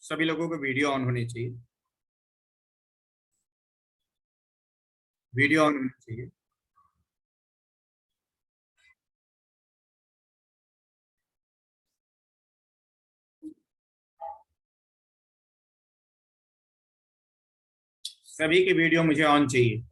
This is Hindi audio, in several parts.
सभी लोगों को वीडियो ऑन होनी चाहिए। वीडियो ऑन होनी चाहिए। सभी की वीडियो मुझे ऑन चाहिए।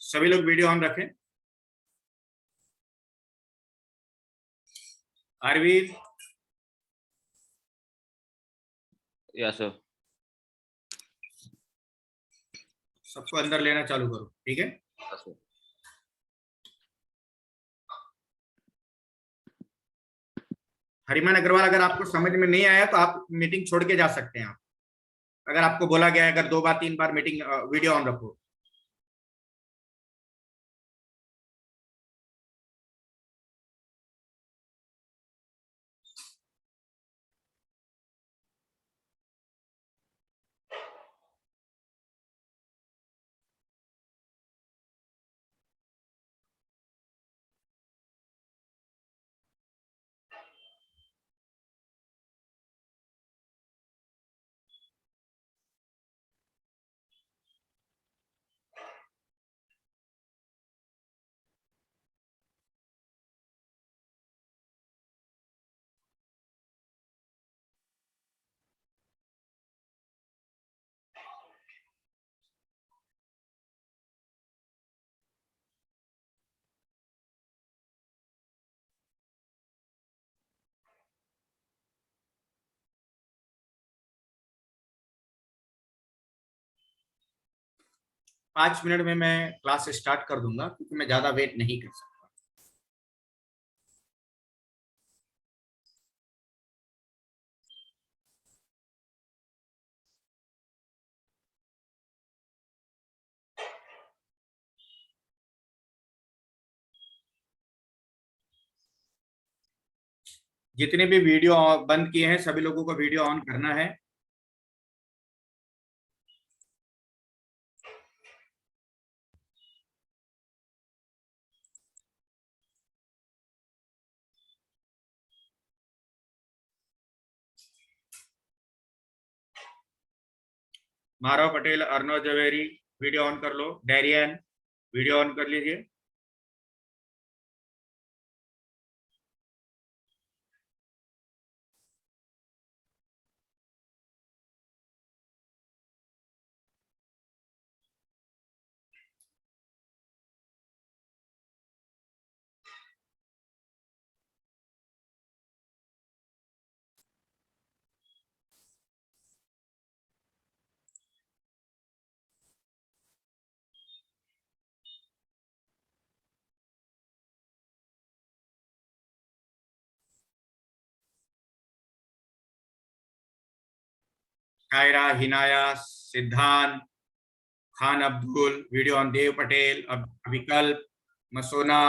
सभी लोग वीडियो ऑन रखें। Aarveer, yes sir. सबको अंदर लेना चालू करो, ठीक है। हरिमान अग्रवाल, अगर आपको समझ में नहीं आया तो आप मीटिंग छोड़ के जा सकते हैं। आप, अगर आपको बोला गया है, अगर 2 बार 3 बार मीटिंग वीडियो ऑन रखो। पांच मिनट में मैं क्लास स्टार्ट कर दूंगा, क्योंकि मैं ज्यादा वेट नहीं कर सकता। जितने भी वीडियो बंद किए हैं, सभी लोगों को वीडियो ऑन करना है। माधव पटेल, अर्नव जवेरी, वीडियो ऑन कर लो। डेरियन, वीडियो ऑन कर लीजिए। Kaira, Hinaya, Siddhant, Khan Abdul, video on. Dev Patel, Abhikalp, Masona.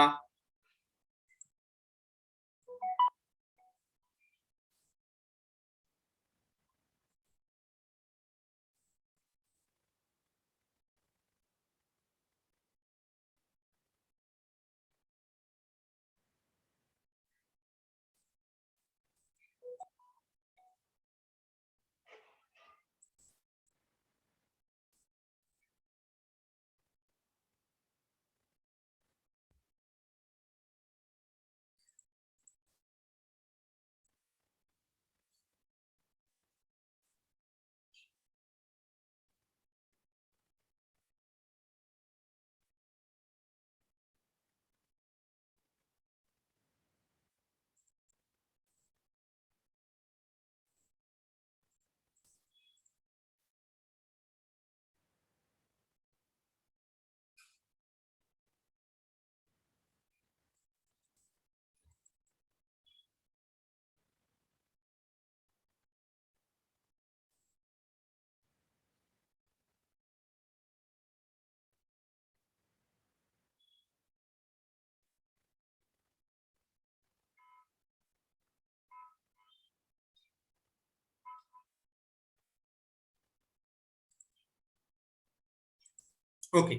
Okay,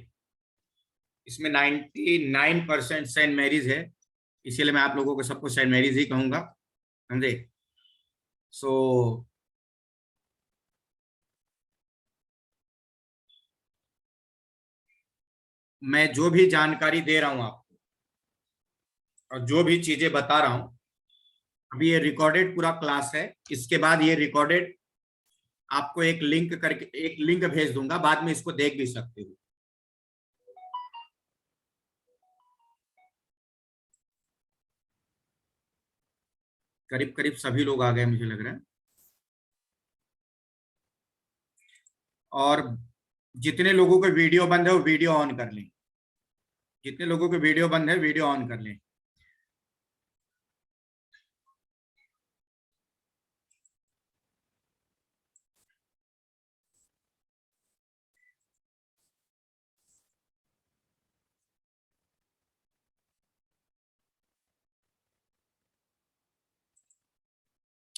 इसमें 99% सेंट मैरीज है, इसीलिए मैं आप लोगों को सबको सेंट मैरीज ही कहूंगा, समझे। सो मैं जो भी जानकारी दे रहा हूं आपको और जो भी चीजें बता रहा हूं, अभी ये रिकॉर्डेड पूरा क्लास है। इसके बाद ये रिकॉर्डेड आपको एक लिंक करके एक लिंक भेज दूंगा, बाद में इसको देख भी सकते हो। करीब करीब सभी लोग आ गए मुझे लग रहा है। और जितने लोगों के वीडियो बंद है वो वीडियो ऑन कर लें, जितने लोगों के वीडियो बंद है वीडियो ऑन कर लें।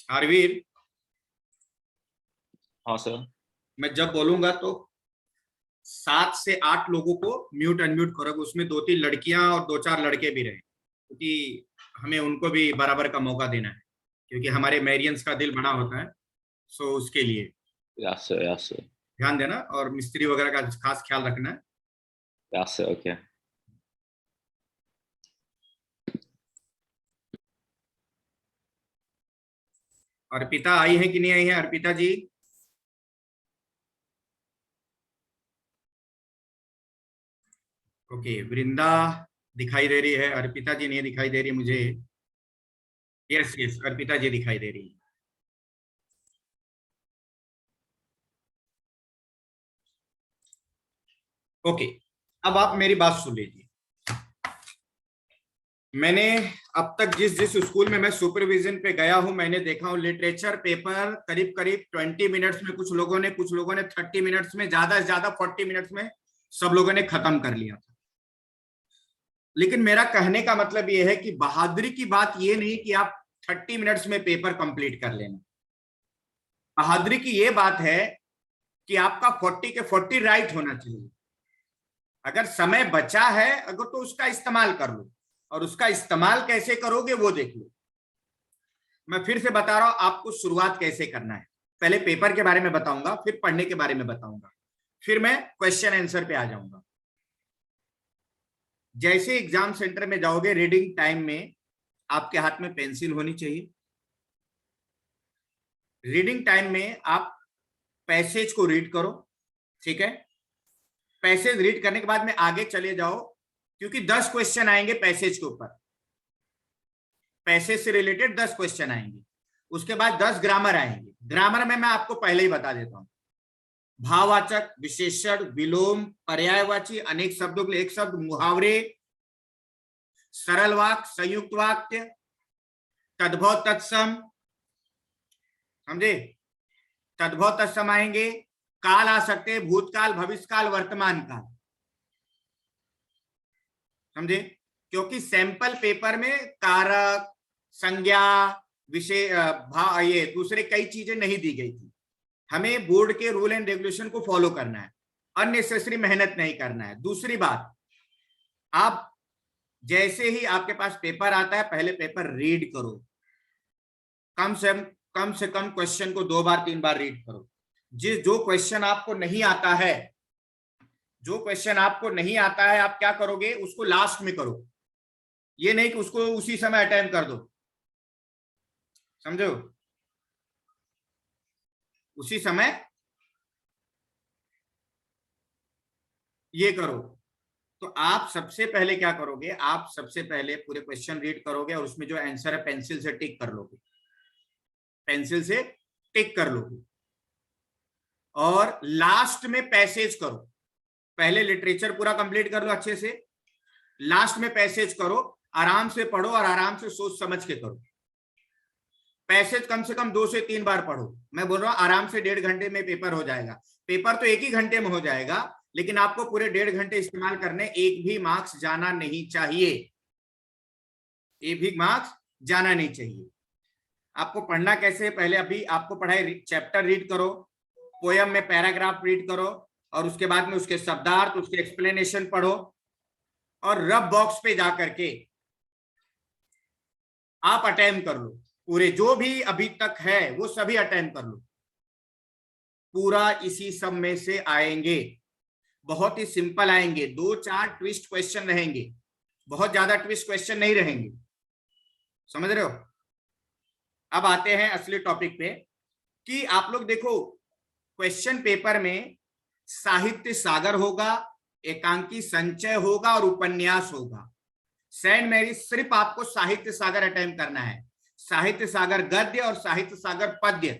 आरवीर, हाँ सर। मैं जब बोलूंगा तो 7 से 8 लोगों को म्यूट अनम्यूट करोगे, उसमें 2-3 लड़कियां और 2-4 लड़के भी रहे, क्योंकि हमें उनको भी बराबर का मौका देना है, क्योंकि हमारे मैरियंस का दिल बड़ा होता है। सो उसके लिए यस सर, यस सर, ध्यान देना और मिस्त्री वगैरह का खास ख्याल रखना है। Yes sir, okay. अर्पिता आई है कि नहीं आई है अर्पिता जी? ओके, वृंदा दिखाई दे रही है, अर्पिता जी नहीं दिखाई दे रही मुझे। यस यस, अर्पिता जी दिखाई दे रही है। ओके, अब आप मेरी बात सुन लीजिए। मैंने अब तक जिस जिस स्कूल में मैं सुपरविजन पे गया हूं, मैंने देखा हूं लिटरेचर पेपर करीब करीब 20 मिनट्स में, कुछ लोगों ने 30 मिनट्स में, ज्यादा से ज्यादा 40 मिनट्स में सब लोगों ने खत्म कर लिया था। लेकिन मेरा कहने का मतलब यह है कि बहादुरी की बात यह नहीं कि आप 30 मिनट्स में पेपर कंप्लीट कर लेना। बहादुरी की यह बात है कि आपका 40 के 40 राइट होना चाहिए। अगर समय बचा है अगर तो उसका इस्तेमाल कर लो, और उसका इस्तेमाल कैसे करोगे वो देख लो। मैं फिर से बता रहा हूं आपको शुरुआत कैसे करना है। पहले पेपर के बारे में बताऊंगा, फिर पढ़ने के बारे में बताऊंगा, फिर मैं क्वेश्चन आंसर पे आ जाऊंगा। जैसे एग्जाम सेंटर में जाओगे, रीडिंग टाइम में आपके हाथ में पेंसिल होनी चाहिए। रीडिंग टाइम में आप पैसेज को रीड करो, ठीक है। पैसेज रीड करने के बाद में आगे चले जाओ, क्योंकि 10 क्वेश्चन आएंगे पैसेज के ऊपर, पैसेज से रिलेटेड 10 क्वेश्चन आएंगे। उसके बाद 10 ग्रामर आएंगे। ग्रामर में मैं आपको पहले ही बता देता हूं, भाववाचक, विशेषण, विलोम, पर्यायवाची, अनेक शब्दों के लिए एक शब्द, मुहावरे, सरल वाक्य, संयुक्त वाक्य, तद्भव तत्सम, समझे। तद्भव तत्सम आएंगे, काल आ सकते हैं, भूतकाल, भविष्यकाल, वर्तमान काल, समझे। क्योंकि सैंपल पेपर में कारक, संज्ञा, विषय, ये दूसरे कई चीजें नहीं दी गई थी। हमें बोर्ड के रूल एंड रेगुलेशन को फॉलो करना है, अननेसेसरी मेहनत नहीं करना है। दूसरी बात, आप जैसे ही आपके पास पेपर आता है पहले पेपर रीड करो, कम से कम क्वेश्चन को 2 बार 3 बार रीड करो। जो क्वेश्चन आपको नहीं आता है, जो क्वेश्चन आपको नहीं आता है, आप क्या करोगे, उसको लास्ट में करो। ये नहीं कि उसको उसी समय अटेम्प्ट कर दो, समझो, उसी समय ये करो। तो आप सबसे पहले क्या करोगे, आप सबसे पहले पूरे क्वेश्चन रीड करोगे और उसमें जो आंसर है पेंसिल से टिक कर लोगे, पेंसिल से टिक कर लोगे। और लास्ट में पैसेज करो। पहले लिटरेचर पूरा कंप्लीट कर लो अच्छे से, लास्ट में पैसेज करो, आराम से पढ़ो और आराम से सोच समझ के करो। पैसेज कम से कम 2 से 3 बार पढ़ो। मैं बोल रहा हूं आराम से 1.5 घंटे में पेपर हो जाएगा। पेपर तो 1 ही घंटे में हो जाएगा, लेकिन आपको पूरे 1.5 घंटे इस्तेमाल करने, एक भी मार्क्स जाना नहीं चाहिए, एक भी मार्क्स जाना नहीं चाहिए। आपको पढ़ना कैसे, पहले अभी आपको पढ़ाई, चैप्टर रीड करो, पोयम में पैराग्राफ रीड करो, और उसके बाद में उसके शब्दार्थ, उसके एक्सप्लेनेशन पढ़ो, और रब बॉक्स पे जा करके आप अटेम्प्ट कर लो। पूरे जो भी अभी तक है वो सभी अटेम्प्ट कर लो, पूरा इसी सब में से आएंगे। बहुत ही सिंपल आएंगे, 2-4 ट्विस्ट क्वेश्चन रहेंगे, बहुत ज्यादा ट्विस्ट क्वेश्चन नहीं रहेंगे, समझ रहे हो। अब आते हैं असली टॉपिक पे कि आप लोग देखो, क्वेश्चन पेपर में साहित्य सागर होगा, एकांकी संचय होगा और उपन्यास होगा। सेंट मैरी सिर्फ आपको साहित्य सागर अटेम्प्ट करना है, साहित्य सागर गद्य और साहित्य सागर पद्य।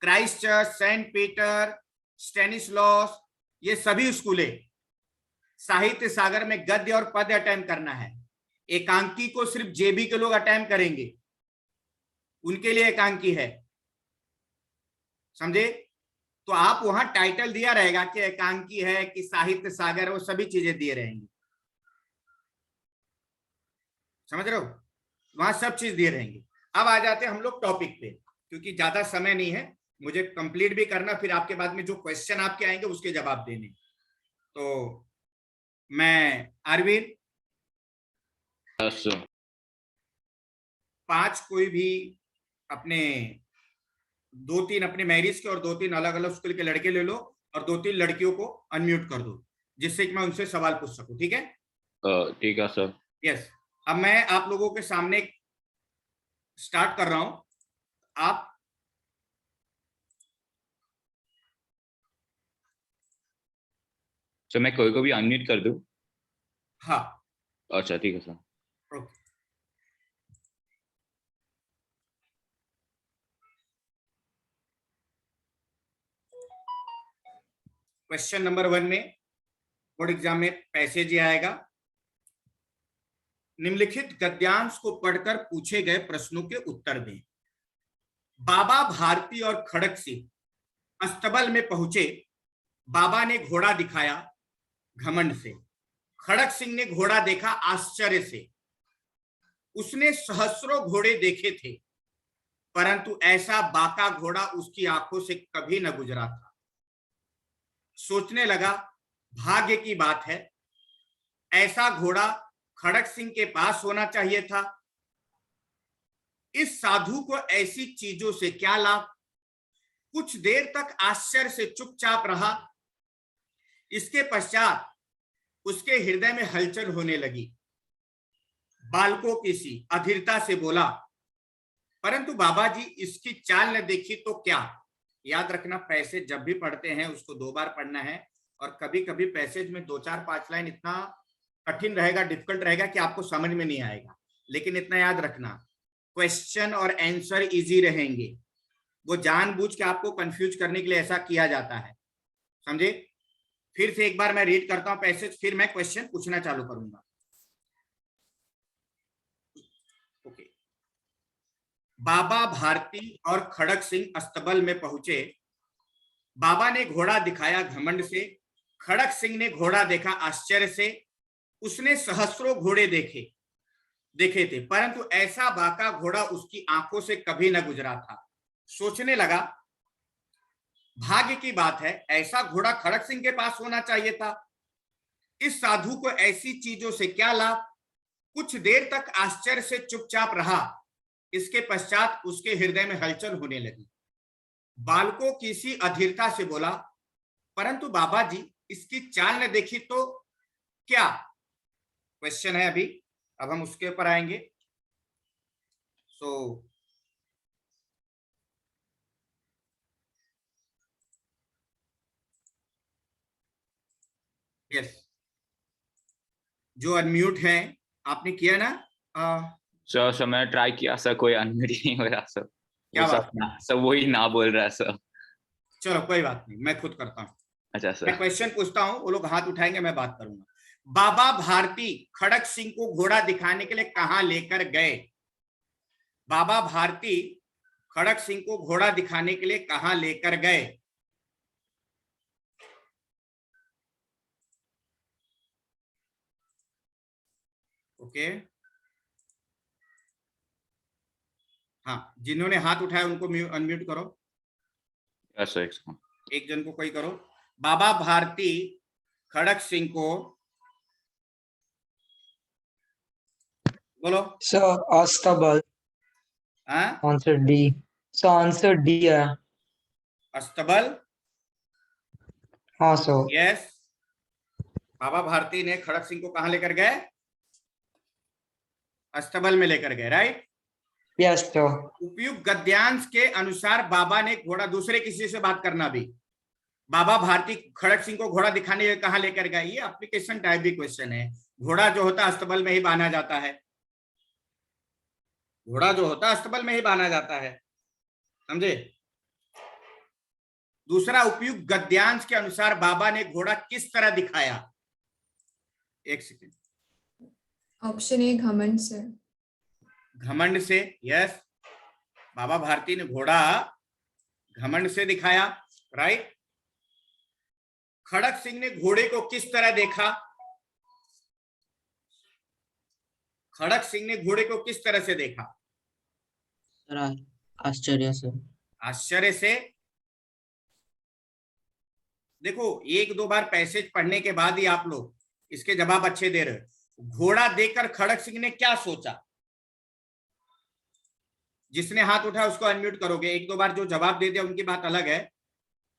क्राइस्ट चर्च, सेंट पीटर, स्टेनिस्लॉस, ये सभी स्कूलें साहित्य सागर में गद्य और पद्य अटेम्प्ट करना है। एकांकी को सिर्फ जेबी के लोग अटेम्प्ट करेंगे, उनके लिए एकांकी है, समझे। तो आप वहां टाइटल दिया रहेगा कि एकांकी है कि साहित्य सागर, वो सभी चीजें दिए रहेंगी, समझ रहे हो, वहां सब चीज दिए रहेंगे। अब आ जाते हैं हम लोग टॉपिक पे, क्योंकि ज्यादा समय नहीं है, मुझे कंप्लीट भी करना, फिर आपके बाद में जो क्वेश्चन आपके आएंगे उसके जवाब देने। तो मैं अरविंद, Yes, sir. 5 कोई भी अपने 2-3 अपने मैरिज के और 2-3 अलग अलग स्कूल के लड़के ले लो, और 2-3 लड़कियों को अनम्यूट कर दो, जिससे कि मैं उनसे सवाल पूछ सकूं, ठीक है। ठीक है सर। यस, अब मैं आप लोगों के सामने स्टार्ट कर रहा हूं। आप सर मैं कोई को भी अनम्यूट कर दूं? हाँ, अच्छा ठीक है सर। ओके। क्वेश्चन नंबर 1 में बोर्ड एग्जाम में पैसेज ये आएगा, निम्नलिखित गद्यांश को पढ़कर पूछे गए प्रश्नों के उत्तर दें। बाबा भारती और खड़क सिंह अस्तबल में पहुंचे। बाबा ने घोड़ा दिखाया घमंड से, खड़क सिंह ने घोड़ा देखा आश्चर्य से। उसने सहस्रों घोड़े देखे थे, परंतु ऐसा बाका घोड़ा उसकी आंखों से कभी न गुजरा था। सोचने लगा, भाग्य की बात है, ऐसा घोड़ा खड़क सिंह के पास होना चाहिए था। इस साधु को ऐसी चीजों से क्या लाभ। कुछ देर तक आश्चर्य से चुपचाप रहा। इसके पश्चात उसके हृदय में हलचल होने लगी। बालकों की सी अधीरता से बोला, परंतु बाबा जी इसकी चाल न देखी तो क्या। याद रखना, पैसेज जब भी पढ़ते हैं उसको 2 बार पढ़ना है, और कभी कभी पैसेज में 2-4-5 लाइन इतना कठिन रहेगा, डिफिकल्ट रहेगा कि आपको समझ में नहीं आएगा। लेकिन इतना याद रखना, क्वेश्चन और आंसर इजी रहेंगे, वो जानबूझ के आपको कंफ्यूज करने के लिए ऐसा किया जाता है, समझे। फिर से एक बार मैं रीड करता हूं पैसेज, फिर मैं क्वेश्चन पूछना चालू करूंगा। ओके। बाबा भारती और खड़क सिंह अस्तबल में पहुंचे। बाबा ने घोड़ा दिखाया घमंड से, खड़क सिंह ने घोड़ा देखा आश्चर्य से। उसने सहस्रों घोड़े देखे थे, परंतु ऐसा बाका घोड़ा उसकी आंखों से कभी न गुजरा था। सोचने लगा, भाग्य की बात है, ऐसा घोड़ा खड़क सिंह के पास होना चाहिए था। इस साधु को ऐसी चीजों से क्या लाभ। कुछ देर तक आश्चर्य से चुपचाप रहा। इसके पश्चात उसके हृदय में हलचल होने लगी। बालकों की सी अधीरता से बोला, परंतु बाबा जी इसकी चाल न देखी तो क्या। क्वेश्चन है अभी, अब हम उसके ऊपर आएंगे। सो यस, जो अनम्यूट है आपने किया ना। सर मैंने ट्राई किया सर, कोई अनम्यूट ही नहीं हो रहा सर। क्या वो बात सब वही ना बोल रहा है सर। चलो कोई बात नहीं, मैं खुद करता हूं। अच्छा मैं सर। क्वेश्चन पूछता हूं, वो लोग हाथ उठाएंगे, मैं बात करूंगा। बाबा भारती खड़क सिंह को घोड़ा दिखाने के लिए कहां लेकर गए। बाबा भारती खड़क सिंह को घोड़ा दिखाने के लिए कहां लेकर गए। ओके, हाँ, जिन्होंने हाथ उठाया उनको अनम्यूट करो। Yes sir. एक जन को कोई करो। बाबा भारती खड़क सिंह को, बोलो। सो अस्तबल। हाँ, answer D. So answer D है। अस्तबल। हाँ सो। यस, बाबा भारती ने खड़क सिंह को कहां लेकर गए? अस्तबल में लेकर गए, राइट। Yes so. उपयुक्त गद्यांश के अनुसार बाबा ने घोड़ा, दूसरे किसी से बात करना भी, बाबा भारती खड़क सिंह को घोड़ा दिखाने कहां लेकर गए? ये एप्लीकेशन टाइप भी क्वेश्चन है। घोड़ा जो होता है अस्तबल में ही बांधा जाता है, घोड़ा जो होता है अस्तबल में ही बांधा जाता है, समझे। दूसरा, उपयुक्त गद्यांश के अनुसार बाबा ने घोड़ा किस तरह दिखाया? एक सेकेंड। ऑप्शन ए घमंड से। घमंड से, यस। बाबा भारती ने घोड़ा घमंड से दिखाया, राइट। खड़क सिंह ने घोड़े को किस तरह देखा? खड़क सिंह ने घोड़े को किस तरह से देखा? आश्चर्य से। आश्चर्य से। देखो, एक दो बार पैसेज पढ़ने के बाद ही आप लोग इसके जवाब अच्छे दे रहे हो। घोड़ा देखकर खड़क सिंह ने क्या सोचा? जिसने हाथ उठाया उसको अनम्यूट करोगे। एक दो बार जो जवाब दे दिया उनकी बात अलग है।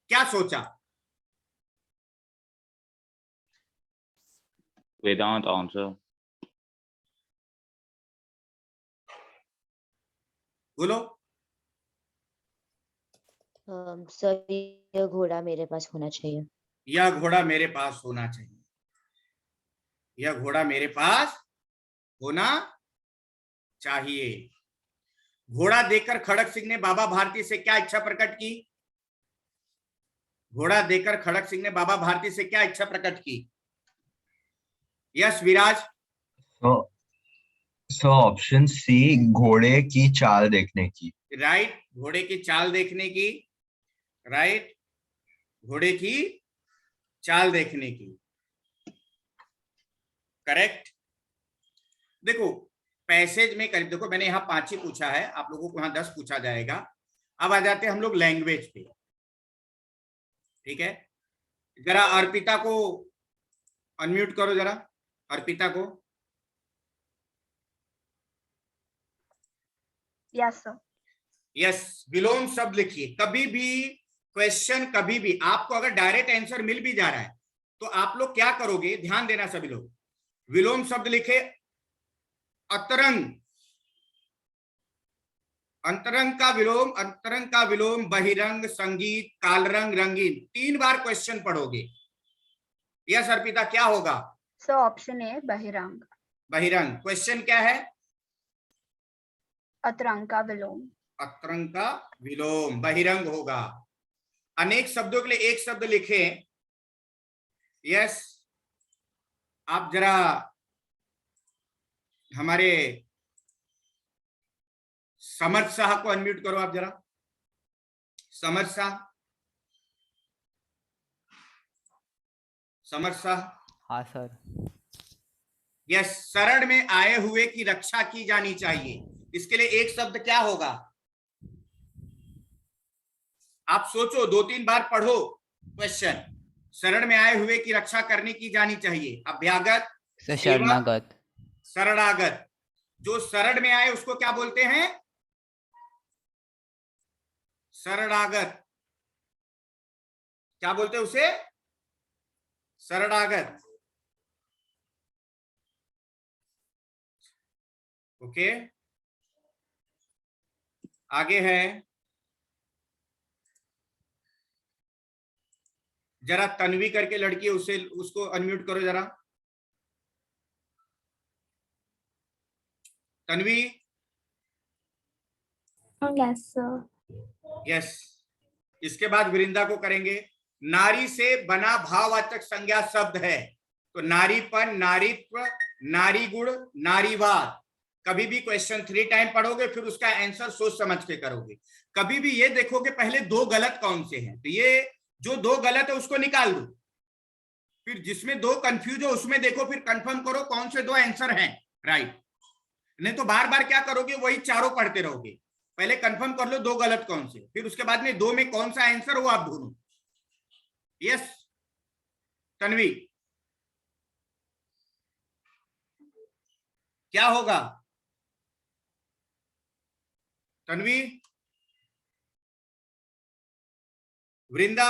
क्या सोचा? वेदांत आंसर। बोलो। सर यह घोड़ा मेरे पास होना चाहिए। यह घोड़ा मेरे पास होना चाहिए। यह घोड़ा मेरे पास होना चाहिए। घोड़ा देखकर खड़क सिंह ने बाबा भारती से क्या इच्छा प्रकट की? घोड़ा देखकर खड़क सिंह ने बाबा भारती से क्या इच्छा प्रकट की? यस विराज। सो ऑप्शन सी, घोड़े की चाल देखने की। राइट, घोड़े की चाल देखने की, राइट, घोड़े की चाल देखने की, करेक्ट। देखो पैसेज में करीब, देखो मैंने यहाँ 5 ही पूछा है, आप लोगों को यहाँ 10 पूछा जाएगा। अब आ जाते हैं हम लोग लैंग्वेज पे, ठीक है। जरा अर्पिता को अनम्यूट करो, जरा अर्पिता को। Yes sir. यस, विलोम शब्द लिखिए। कभी भी क्वेश्चन, कभी भी आपको अगर डायरेक्ट आंसर मिल भी जा रहा है तो आप लोग क्या करोगे, ध्यान देना सभी लोग। विलोम शब्द लिखे, अतरंग, अंतरंग का विलोम, अंतरंग का विलोम, बहिरंग, संगीत, कालरंग, रंगीन। 3 बार क्वेश्चन पढ़ोगे। यस अर्पिता, क्या होगा? सर ऑप्शन ए बहिरंग। बहिरंग। क्वेश्चन क्या है? अतरंग का विलोम। अतरंग का विलोम, बहिरंग होगा। अनेक शब्दों के लिए एक शब्द लिखे। यस, आप जरा हमारे समर्थ शाह को अनम्यूट करो, आप जरा समर्थ शाह। समर्थ शाह। हाँ सर। यस, शरण में आए हुए की रक्षा की जानी चाहिए। इसके लिए एक शब्द क्या होगा? आप सोचो, 2-3 बार पढ़ो क्वेश्चन। शरण में आए हुए की रक्षा करने की जानी चाहिए। अभ्यागत, शरणागत। शरणागत। जो शरण में आए उसको क्या बोलते हैं? शरणागत। क्या बोलते हैं उसे? शरणागत। ओके, आगे है, जरा तन्वी करके लड़की, उसे उसको अनम्यूट करो जरा। तन्वी। Yes sir. यस, इसके बाद वृंदा को करेंगे। नारी से बना भाववाचक संज्ञा शब्द है, तो नारीपन, नारीत्व, नारी गुण, नारीवाद। कभी भी क्वेश्चन 3 टाइम पढ़ोगे, फिर उसका आंसर सोच समझ के करोगे। कभी भी ये देखोगे पहले 2 गलत कौन से हैं, तो ये जो 2 गलत है उसको निकाल दो, फिर जिसमें 2 कंफ्यूज हो उसमें देखो, फिर कंफर्म करो कौन से 2 आंसर हैं राइट। नहीं तो बार बार क्या करोगे, वही चारों पढ़ते रहोगे। पहले कंफर्म कर लो 2 गलत कौन से, फिर उसके बाद में 2 में कौन सा आंसर हो आप ढूंढो। यस, तन्वी, क्या होगा? तन्वी, वृंदा,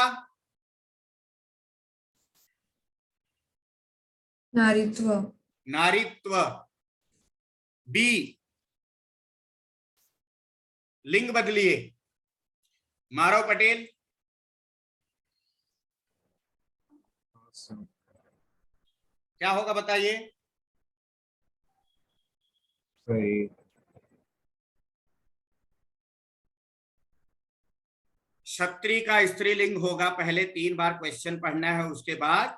नारीत्व। नारीत्व। बी, लिंग बदलिए। मारव पटेल, क्या होगा बताइए? सही। क्षत्रिय का स्त्रीलिंग होगा, पहले 3 बार क्वेश्चन पढ़ना है, उसके बाद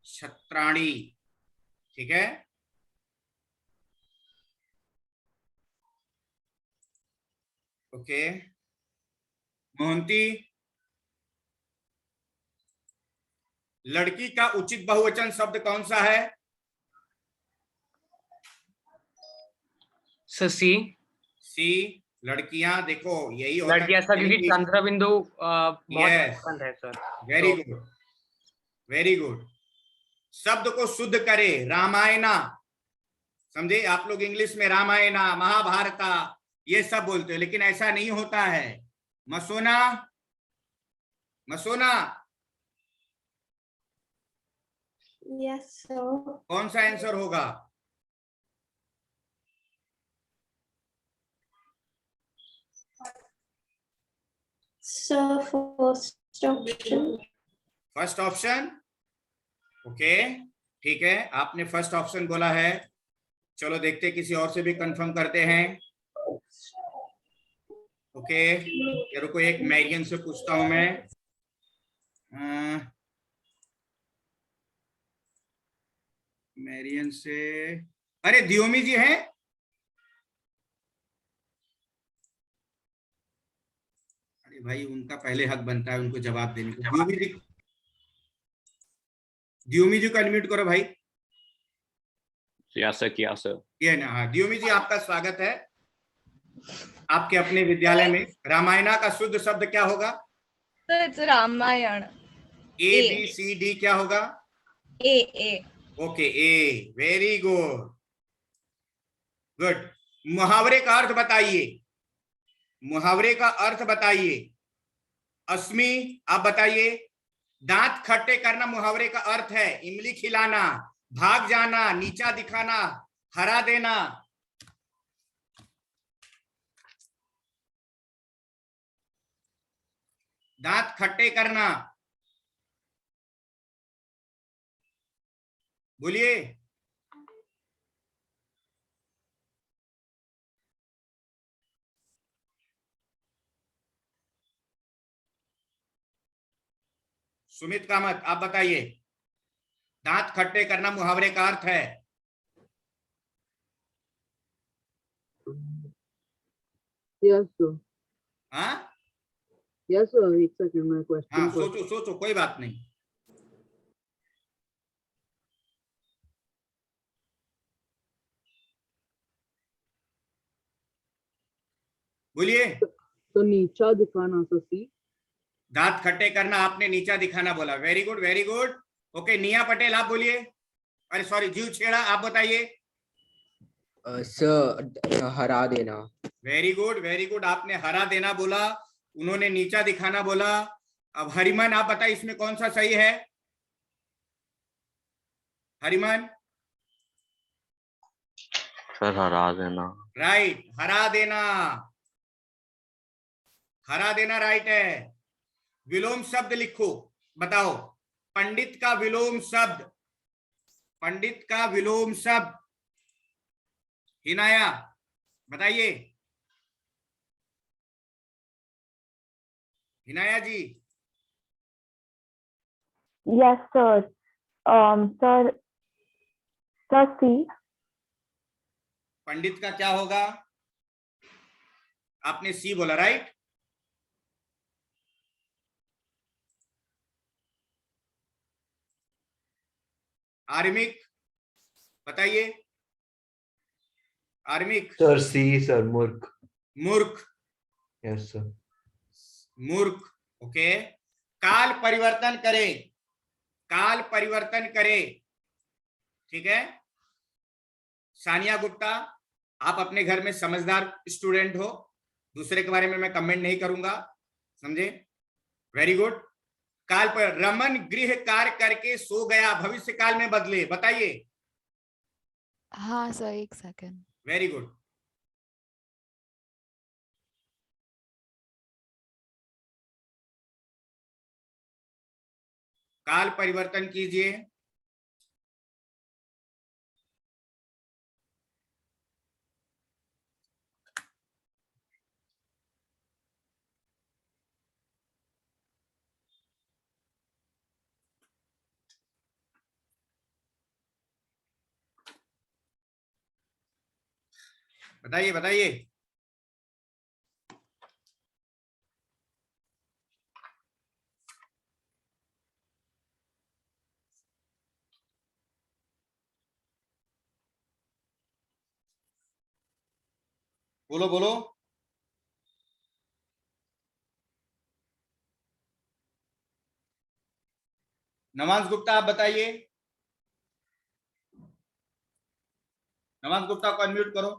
क्षत्राणी। ठीक है, ओके। मोहंती, लड़की का उचित बहुवचन शब्द कौन सा है? सी। सी। लड़कियां, देखो यही होता लड़कियां सर, क्योंकि चंद्र बिंदु बहुत Yes. पसंद है sir. Very good, very good. शब्द को शुद्ध करे, रामायणा। समझे? आप लोग इंग्लिश में रामायणा, महाभारता ये सब बोलते हो, लेकिन ऐसा नहीं होता है। मसोना, मसोना, यस सर। कौन सा आंसर होगा? Sir first option. First option, okay ठीक है, आपने फर्स्ट ऑप्शन बोला है। चलो देखते किसी और से भी कंफर्म करते हैं। ओके, ये रुको, एक मैरियन से पूछता हूं मैं। मैरियन से, अरे दियोमी जी हैं? अरे भाई, उनका पहले हक बनता है उनको जवाब देने को। दियोमी जी को अनम्यूट करो भाई। किया सर। ये ना, हाँ दियोमी जी, आपका स्वागत है आपके अपने विद्यालय में। रामायणा का शुद्ध शब्द क्या होगा? Ramayan. A B C D क्या होगा? A. Okay, A, very good, good. मुहावरे का अर्थ बताइए, मुहावरे का अर्थ बताइए। अस्मी, आप बताइए। दांत खट्टे करना मुहावरे का अर्थ है। इमली खिलाना, भाग जाना, नीचा दिखाना, हरा देना। दांत खट्टे करना, बोलिए। सुमित कामत, आप बताइए। दांत खट्टे करना मुहावरे का अर्थ है। Yes sir. हाँ यस सर, एक सेकंड में क्वेश्चन। हाँ, सोचो सोचो, कोई बात नहीं। बोलिए। तो नीचा दिखाना सर, सी। दांत खट्टे करना आपने नीचा दिखाना बोला, very good, very good. Okay, निया पटेल आप बोलिए। अरे सॉरी, जीव छेड़ा आप बताइए। सर हरा देना। वेरी गुड, वेरी गुड, आपने हरा देना बोला, उन्होंने नीचा दिखाना बोला। अब हरिमन आप बताइए, इसमें कौन सा सही है? हरिमन? सर हरा देना। राइट, हरा देना, हरा देना राइट है। विलोम शब्द लिखो, बताओ। पंडित का विलोम शब्द, पंडित का विलोम शब्द। हिनाया बताइए। Hinaya ji. Yes sir. Sir, C. पंडित का क्या होगा? आपने सी बोला, राइट। आर्मिक बताइए। आर्मिक? सर सी सर, मूर्ख। मूर्ख, यस सर। मूर्ख, ओके। काल परिवर्तन करे, काल परिवर्तन करे। ठीक है, सानिया गुप्ता, आप अपने घर में समझदार स्टूडेंट हो, दूसरे के बारे में मैं कमेंट नहीं करूंगा, समझे? Very good. काल पर रमन गृह कार्य करके सो गया, भविष्य काल में बदले, बताइए। हाँ सर, एक सेकंड। Very good. काल परिवर्तन कीजिए। बताइए बताइए। बोलो बोलो। नवाज गुप्ता आप बताइए। नवाज गुप्ता को अनम्यूट करो।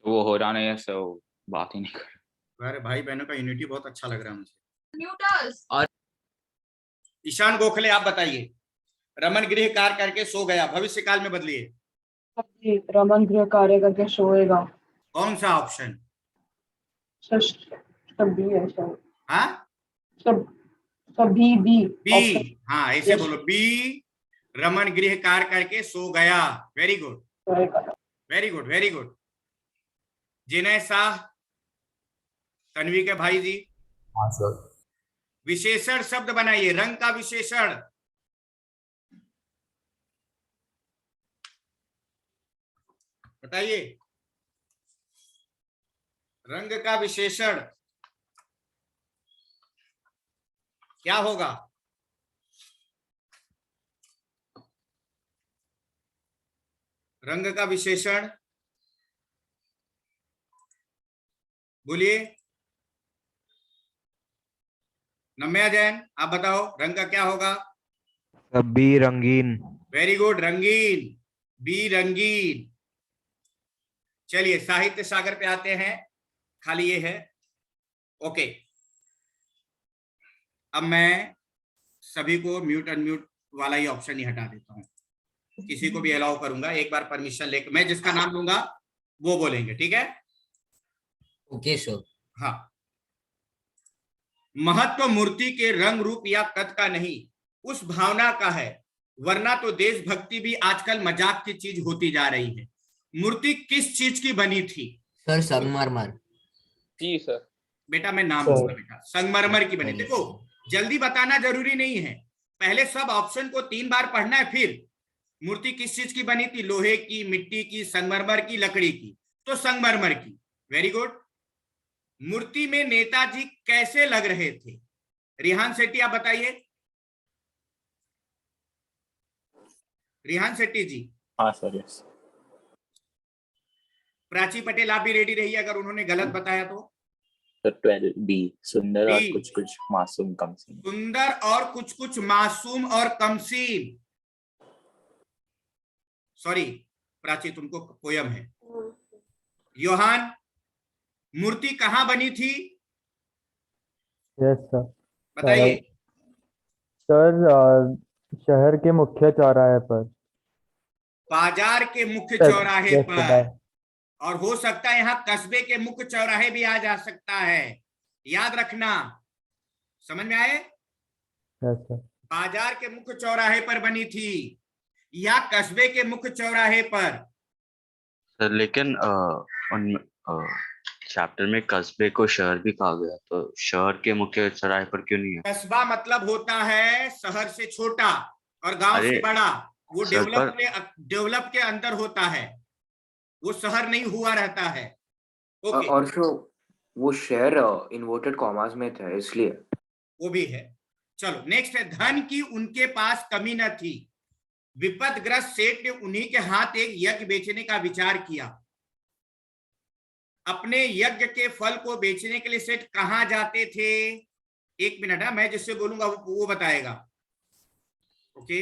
वो हो रहा नहीं है, सो बात ही नहीं कर। अरे भाई बहनों का यूनिटी बहुत अच्छा लग रहा है मुझे। म्यूटर्स। ईशान गोखले आप बताइए। रमन गृह कार्य करके सो गया, भविष्य काल में बदलिए। रमन गृह कार्य करके सोएगा। कौन सा ऑप्शन? सभी है शायद। हाँ, सभी बी। बी। हाँ, ऐसे Yes. बोलो, बी। रमन गृह कार्य करके सो गया। Very good, very good, very good. Jinay Shah, Tanvi के भाई जी। हाँ सर। विशेषण शब्द बनाइए, रंग का विशेषण। बताइए, रंग का विशेषण क्या होगा? रंग का विशेषण बोलिए। नम्या जैन आप बताओ, रंग का क्या होगा? सभी रंगीन। वेरी गुड, रंगीन, बी रंगीन। चलिए साहित्य सागर पे आते हैं, खाली ये है। ओके, अब मैं सभी को म्यूट अनम्यूट वाला ही ऑप्शन ही हटा देता हूं, किसी को भी अलाउ करूंगा। एक बार परमिशन लेकर मैं जिसका नाम लूंगा वो बोलेंगे, ठीक है? Okay sir. हाँ। महत्व मूर्ति के रंग रूप या कद का नहीं, उस भावना का है, वरना तो देशभक्ति भी आजकल मजाक की चीज होती जा रही है। मूर्ति किस चीज की बनी थी? सर संगमरमर। जी सर। बेटा मैं नाम लूंगा बेटा, संगमरमर की बनी। देखो जल्दी बताना जरूरी नहीं है, पहले सब ऑप्शन को 3 बार पढ़ना है, फिर मूर्ति किस चीज की बनी थी, लोहे की, मिट्टी की, संगमरमर की, लकड़ी की, तो संगमरमर की। Very good. मूर्ति में नेताजी कैसे लग रहे थे? रिहान शेट्टी आप बताइए। रिहान शेट्टी जी। हाँ सर, यस। प्राची पटेल आप भी रेडी रहिए अगर उन्होंने गलत बताया तो। 12 बी, सुंदर और B. कुछ कुछ मासूम कमसीन। सुंदर और कुछ कुछ मासूम और कमसीन। सॉरी प्राची, तुमको पोयम है। योहान, मूर्ति कहां बनी थी? Yes sir. बताइए। सर शहर के मुख्य चौराहे पर। बाजार के मुख्य चौराहे पर, और हो सकता है यहाँ कस्बे के मुख्य चौराहे भी आ जा सकता है, याद रखना। समझ में आए? Yes sir. बाजार के मुख्य चौराहे पर बनी थी या कस्बे के मुख्य चौराहे पर? सर लेकिन उन चैप्टर में कस्बे को शहर भी कहा गया, तो शहर के मुख्य चौराहे पर क्यों नहीं है? कस्बा मतलब होता है शहर से छोटा और गांव से बड़ा, वो डेवलप के अंदर होता है, वो शहर नहीं हुआ रहता है। ओके। और वो शहर इन्वर्टेड कॉमास में था इसलिए। वो भी है। चलो नेक्स्ट है, धन की उनके पास कमी न थी, विपदग्रस्त सेठ ने उन्हीं के हाथ एक यज्ञ बेचने का विचार किया। अपने यज्ञ के फल को बेचने के लिए सेठ कहां जाते थे? एक मिनट है, मैं जिससे बोलूंगा वो बताएगा। ओके,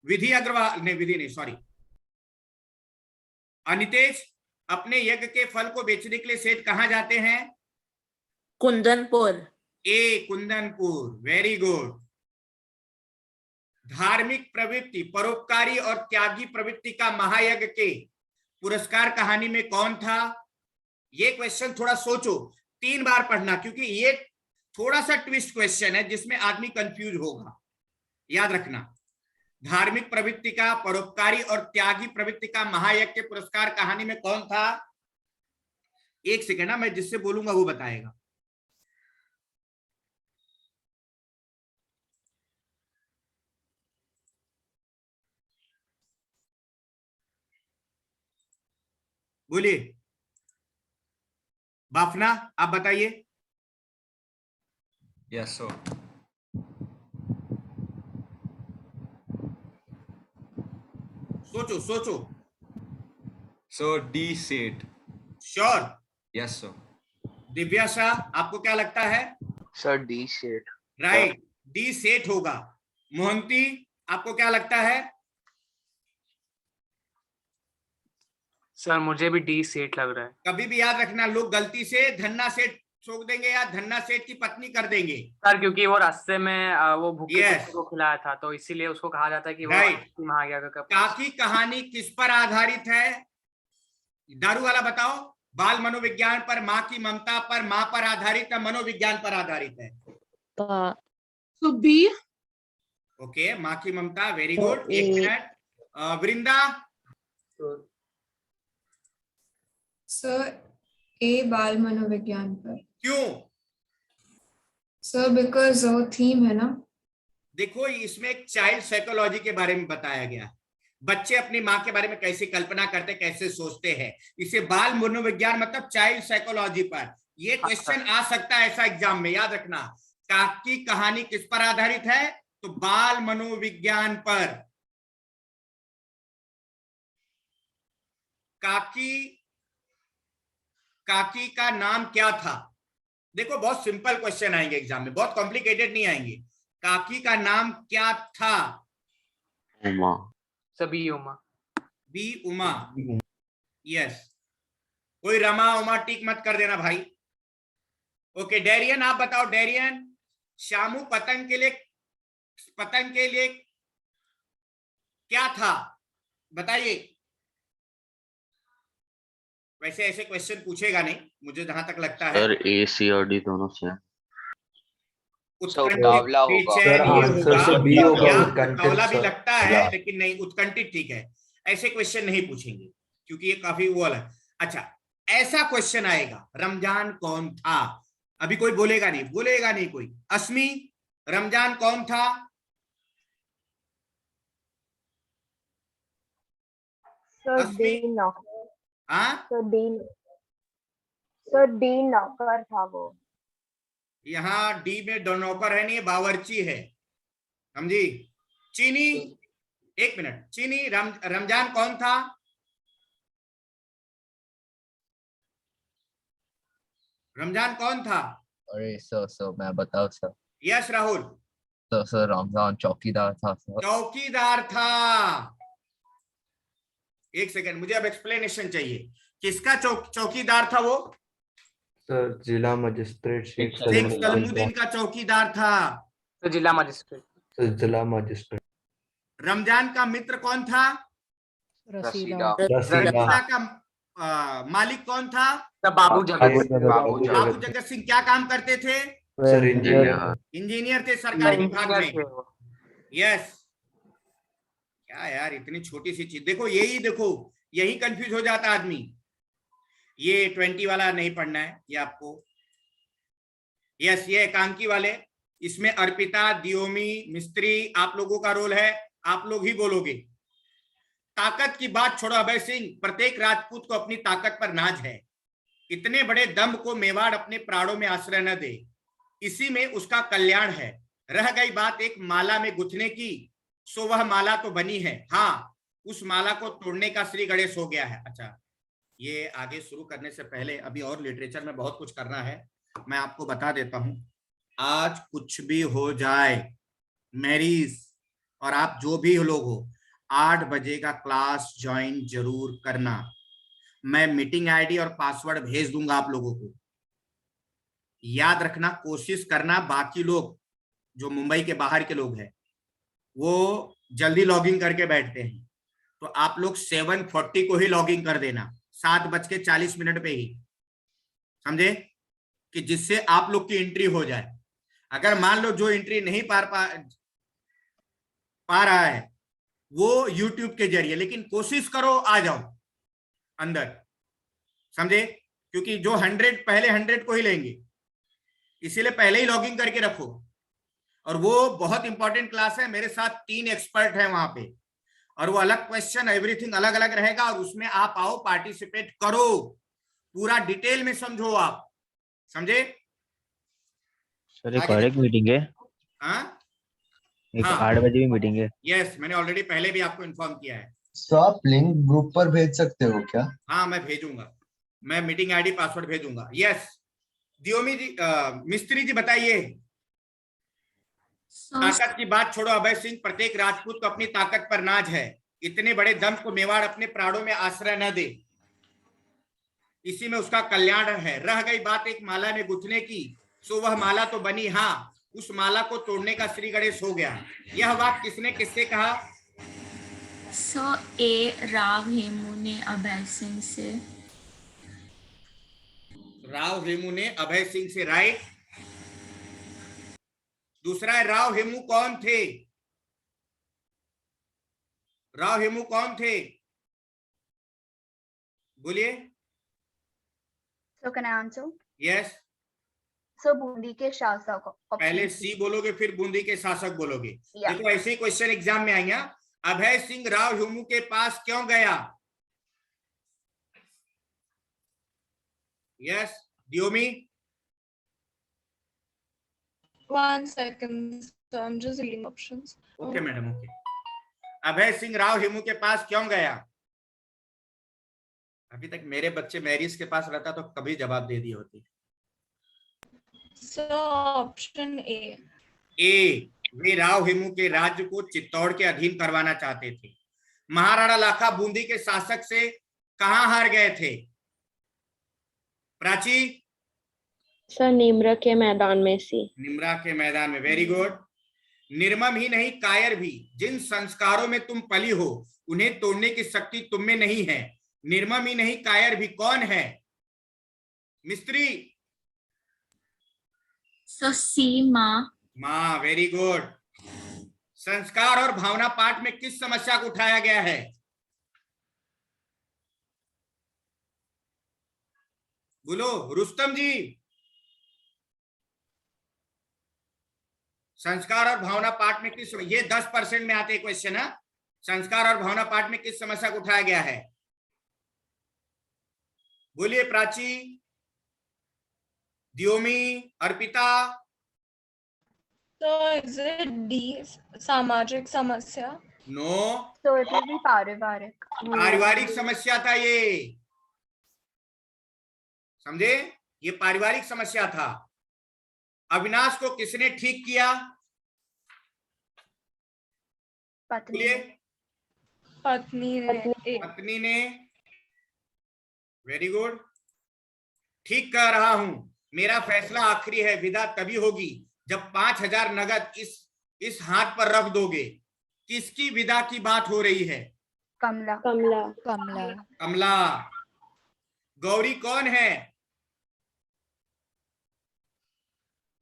विधि अग्रवाल, नहीं विधि नहीं, सॉरी, अनितेश, अपने यज्ञ के फल को बेचने के लिए सेठ कहां जाते हैं? कुंदनपुर। ए कुंदनपुर, वेरी गुड। धार्मिक प्रवृत्ति, परोपकारी और त्यागी प्रवृत्ति का महायज्ञ के पुरस्कार कहानी में कौन था? ये क्वेश्चन थोड़ा सोचो, 3 बार पढ़ना, क्योंकि ये थोड़ा सा ट्विस्ट क्वेश्चन है जिसमें आदमी कंफ्यूज होगा। याद रखना, धार्मिक प्रवृत्ति का, परोपकारी और त्यागी प्रवृत्ति का महायज्ञ के पुरस्कार कहानी में कौन था? एक सेकेंड ना, मैं जिससे बोलूंगा वो बताएगा। बोलिए बाफना, आप बताइए। Yes sir. सोचो सोचो। सर डी सेठ। Sure? Yes sir. Divya Shah, आपको क्या लगता है? सर डी सेठ। राइट, डी सेठ होगा। मोहंती, आपको क्या लगता है? सर मुझे भी डी सेठ लग रहा है। कभी भी याद रखना, लोग गलती से धन्ना सेठ ठोक देंगे या धन्ना सेठ की पत्नी कर देंगे। सर क्योंकि वो रास्ते में वो भूखे Yes. कुत्ते को खिलाया था, तो इसीलिए उसको कहा जाता है कि वो Right. महायज्ञ का काकी कहानी किस पर आधारित है? दारू वाला बताओ। बाल मनोविज्ञान पर, माँ की ममता पर, माँ पर आधारित है, मनोविज्ञान पर आधारित है? सुबीर। ओके, माँ की ममता, वेरी गुड। एक मिनट, वृंदा। सर ए बाल मनोविज्ञान पर। क्यों? सर बिकॉज वो थीम है ना। देखो, इसमें एक चाइल्ड साइकोलॉजी के बारे में बताया गया है, बच्चे अपनी माँ के बारे में कैसे कल्पना करते, कैसे सोचते हैं। इसे बाल मनोविज्ञान मतलब चाइल्ड साइकोलॉजी पर। ये क्वेश्चन आ सकता है ऐसा एग्जाम में, याद रखना। काकी कहानी किस पर आधारित है? तो बाल मनोविज्ञान पर। काकी का नाम क्या था? देखो, बहुत सिंपल क्वेश्चन आएंगे एग्जाम में, बहुत कॉम्प्लिकेटेड नहीं आएंगे। काकी का नाम क्या था? उमा। सभी उमा। B Uma, yes. कोई रमा उमा टिक मत कर देना भाई। ओके, डेरियन, आप बताओ। डेरियन, शामू पतंग के लिए क्या था? बताइए। वैसे ऐसे क्वेश्चन पूछेगा नहीं, मुझे जहां तक लगता है। सर ए सी और डी दोनों से। उतावला होगा। उतावला भी लगता है, लेकिन नहीं, उत्कंठित ठीक है। ऐसे क्वेश्चन नहीं पूछेंगे क्योंकि ये काफी वो वाला। अच्छा, ऐसा क्वेश्चन आएगा, रमजान कौन था? अभी कोई बोलेगा नहीं कोई। अस्मी, रमजान कौन था? सर डी नौकर था वो। यहाँ डी में नौकर है नहीं, बावर्ची है, समझी? चीनी, एक मिनट। चीनी, रमजान कौन था? रमजान कौन था? अरे सर मैं बताऊं sir. Yes Rahul. Sir Ramzan चौकीदार था सर। चौकीदार था। एक सेकंड, मुझे अब एक्सप्लेनेशन चाहिए। किसका चौकीदार था वो? सर जिला मजिस्ट्रेट शेख सलमुद्दीन का चौकीदार था। तो जिला मजिस्ट्रेट। जिला मजिस्ट्रेट। रमजान का मित्र कौन था? रसीला। रसीला का मालिक कौन था? बाबू जगत सिंह। बाबू जगत सिंह क्या काम करते थे? सर इंजीनियर थे सरकारी विभाग में। यस। क्या यार, इतनी छोटी सी चीज। देखो यही कंफ्यूज हो जाता आदमी। ये 20 वाला नहीं पढ़ना है ये आपको। यस, ये एकांकी वाले, इसमें अर्पिता, दियोमी, मिस्त्री, आप लोगों का रोल है, आप लोग ही बोलोगे। ताकत की बात छोड़ो अभय सिंह, प्रत्येक राजपूत को अपनी ताकत पर नाज है। इतने बड़े दम्भ को मेवाड़ अपने प्राणों में आश्रय न दे। इसी में उसका कल्याण है। रह गई बात एक माला में गुथने की, सो वह माला तो बनी है, हाँ उस माला को तोड़ने का श्री गणेश हो गया है। अच्छा, ये आगे शुरू करने से पहले अभी और लिटरेचर में बहुत कुछ करना है, मैं आपको बता देता हूं। आज कुछ भी हो जाए मैरीज और आप जो भी लोग हो, 8 बजे का क्लास ज्वाइन जरूर करना। मैं मीटिंग आईडी और पासवर्ड भेज दूंगा आप लोगों को, याद रखना, कोशिश करना। बाकी लोग जो मुंबई के बाहर के लोग हैं वो जल्दी लॉगिन करके बैठते हैं, तो आप लोग 7:40 को ही लॉगिन कर देना, 7:40 पे ही, समझे, कि जिससे आप लोग की एंट्री हो जाए। अगर मान लो जो एंट्री नहीं पा रहा है वो यूट्यूब के जरिए, लेकिन कोशिश करो आ जाओ अंदर, समझे, क्योंकि जो 100 पहले 100 को ही लेंगे, इसीलिए पहले ही लॉगिन करके रखो। और वो बहुत इंपॉर्टेंट क्लास है, मेरे साथ 3 एक्सपर्ट हैं वहां पे, और वो अलग क्वेश्चन एवरीथिंग अलग अलग रहेगा, और उसमें आप आओ, पार्टिसिपेट करो, पूरा डिटेल में समझो आप, समझे। सर एक और एक मीटिंग है, हाँ एक हाँ। 8 बजे भी मीटिंग है। यस, मैंने ऑलरेडी पहले भी आपको इन्फॉर्म किया है। तो आप लिंक ग्रुप पर भेज सकते हो क्या? हाँ मैं भेजूंगा, मैं मीटिंग आईडी पासवर्ड भेजूंगा। यस दियोमी जी, मिस्त्री जी बताइए। ताकत की बात छोड़ो अभय सिंह, प्रत्येक राजपूत को अपनी ताकत पर नाज है, इतने बड़े दम को मेवाड़ अपने प्राणों में आश्रय न दे, इसी में उसका कल्याण है। रह गई बात एक माला में गुथने की, सो वह माला तो बनी, हाँ उस माला को तोड़ने का श्री गणेश हो गया। यह बात किसने किससे कहा? राव हेमू ने अभय सिंह से। राव हेमू ने अभय सिंह से, राइट। दूसरा है राव हेमू कौन थे? राव हेमू कौन थे, बोलिए। So can I answer? Yes, So Bundi के शासक। पहले सी बोलोगे फिर बूंदी के शासक बोलोगे। Yeah. देखो ऐसे ही क्वेश्चन एग्जाम में आएंगे। अभय सिंह राव हेमू के पास क्यों गया? Yes Diyomi. 1 second, so I'm just reading options. Okay madam, okay. Abhay Singh Rao Hemu के पास क्यों गया? अभी तक मेरे बच्चे मैरिज के पास रहता तो कभी जवाब दे दी होती। So option A. ए, वे राव हेमू के राज्य को चित्तौड़ के अधीन करवाना चाहते थे। महाराणा लाखा बूंदी के शासक से कहां हार गए थे? प्राची। सर निम्र के मैदान में सी। निम्रा के मैदान में, वेरी गुड। निर्मम ही नहीं कायर भी, जिन संस्कारों में तुम पली हो उन्हें तोड़ने की शक्ति तुम में नहीं है। निर्मम ही नहीं कायर भी कौन है? मिस्त्री। So C माँ। माँ, वेरी गुड। संस्कार और भावना पाठ में किस समस्या को उठाया गया है? बोलो रुस्तम जी। संस्कार और भावना पाठ में किस, ये 10% में आते क्वेश्चन है। संस्कार और भावना पाठ में किस समस्या को उठाया गया है? बोलिए Prachi, दियोमी, Arpita. So is it D, सामाजिक समस्या? No, So it will be पारिवारिक। पारिवारिक समस्या था ये, समझे, ये पारिवारिक समस्या था। अविनाश को किसने ठीक किया? पत्नी। बोलिए। पत्नी ने। वेरी गुड, ठीक कह रहा हूं। मेरा फैसला आखिरी है, विदा तभी होगी जब 5000 नगद इस हाथ पर रख दोगे। किसकी विदा की बात हो रही है? कमला। कमला। गौरी कौन है?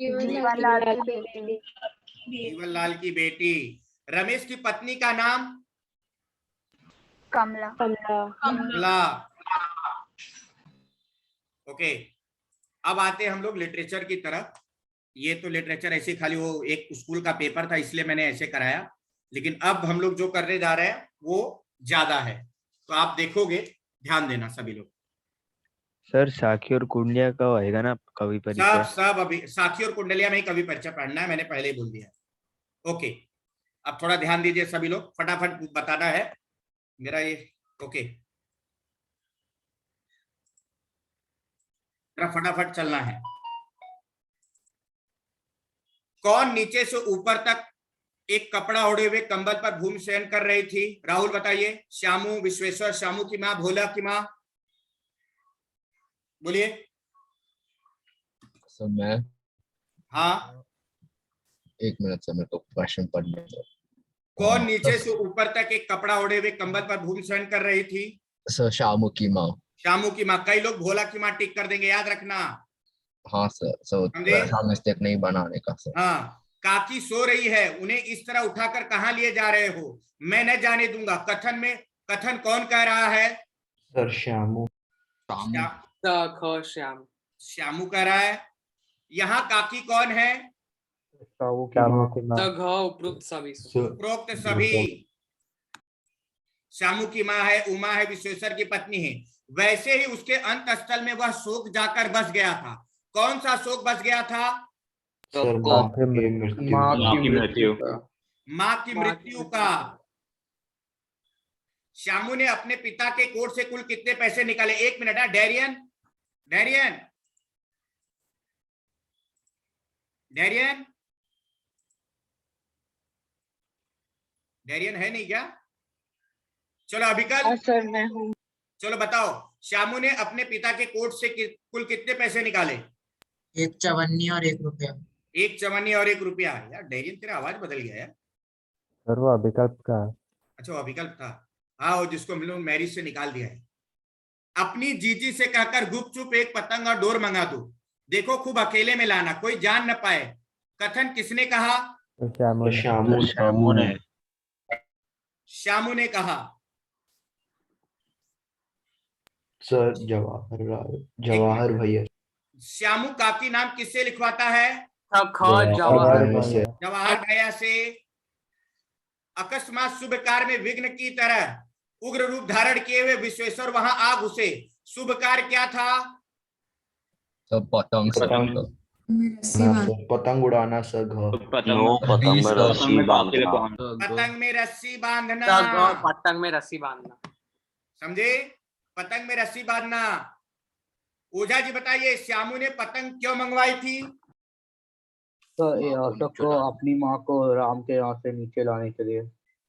जीवनलाल की बेटी। जीवनलाल की बेटी। रमेश की पत्नी का नाम? कमला। कमला। ओके, अब आते हैं हम लोग लिटरेचर की तरफ। ये तो लिटरेचर ऐसे खाली वो एक स्कूल का पेपर था इसलिए मैंने ऐसे कराया, लेकिन अब हम लोग जो करने जा रहे हैं वो ज्यादा है, तो आप देखोगे, ध्यान देना सभी लोग। सर साखी और कुंडिया का होएगा ना कवि परिचय? सब अभी साखी और कुंडलिया में ही कवि परिचय पढ़ना है, मैंने पहले ही बोल दिया। ओके, अब थोड़ा ध्यान दीजिए सभी लोग, फटाफट बताना है मेरा ये। ओके, फटाफट चलना है। कौन नीचे से ऊपर तक एक कपड़ा ओढ़े हुए कंबल पर भूमि शयन कर रही थी? राहुल बताइए। श्यामू, विश्वेश्वर, श्यामू की माँ, भोला की माँ, बोलिए। सर मैं, हाँ, 1 मिनट सर, मेरे को क्वेश्चन पढ़ने दो। कौन नीचे से ऊपर तक एक कपड़ा ओढ़े हुए कंबल पर भूमि शयन कर रही थी? सर श्यामू की माँ। श्यामू की माँ। कई लोग भोला की माँ टिक कर देंगे, याद रखना। हाँ सर, समझे? ऐसा मिस्टेक नहीं बनाने का सर। हाँ, काकी सो रही है, उन्हें इस तरह उठाकर कहाँ लिए जा रहे हो? मैं न जाने दूंगा। कथन कौन कह रहा है? सर श्यामू। श्याम। श्यामू कह रहा है। यहाँ काकी कौन है? उपरोक्त सभी। उपरोक्त सभी। श्यामू की माँ है, उमा है, विश्वेश्वर की पत्नी है। वैसे ही उसके अंत स्थल में वह शोक जाकर बस गया था। कौन सा शोक बस गया था? सर माँ की मृत्यु। माँ की मृत्यु का। श्यामू ने अपने पिता के कोट से कुल कितने पैसे निकाले? 1 मिनट है। डेरियन, डेरियन, डेरियन, डेरियन है नहीं क्या? चलो अभिकल। सर मैं हूँ। चलो बताओ, श्यामू ने अपने पिता के कोट से कुल कितने पैसे निकाले? 1 चवन्नी और 1 रुपया। 1 चवन्नी और 1 रुपया। यार डेरियन, तेरा आवाज बदल गया यार। सर वो अभिकल्प का। अच्छा, वो अभिकल्प था। हाँ, वो जिसको हम लोग मैरिज से निकाल दिया है। अपनी जीजी से कहकर गुपचुप एक पतंग और डोर मंगा दो, देखो खूब अकेले में लाना, कोई जान न पाए। कथन किसने कहा? श्यामू ने। श्यामू ने कहा। सर जवाहर भैया। श्यामू काकी नाम किससे लिखवाता है? जवाहर भैया से। अकस्मात शुभ कार्य में विघ्न की तरह उग्र रूप धारण किए हुए विश्वेश्वर वहां आ घुसे। शुभ कार्य क्या था? पतंग पतंग उड़ाना सर। पतंग में रस्सी बांधना। पतंग में रस्सी बांधना। समझे? पतंग में रस्सी बांधना। ओझा जी बताइए, श्यामू ने पतंग क्यों मंगवाई थी? अशोक को अपनी माँ को राम के यहाँ से नीचे लाने के लिए।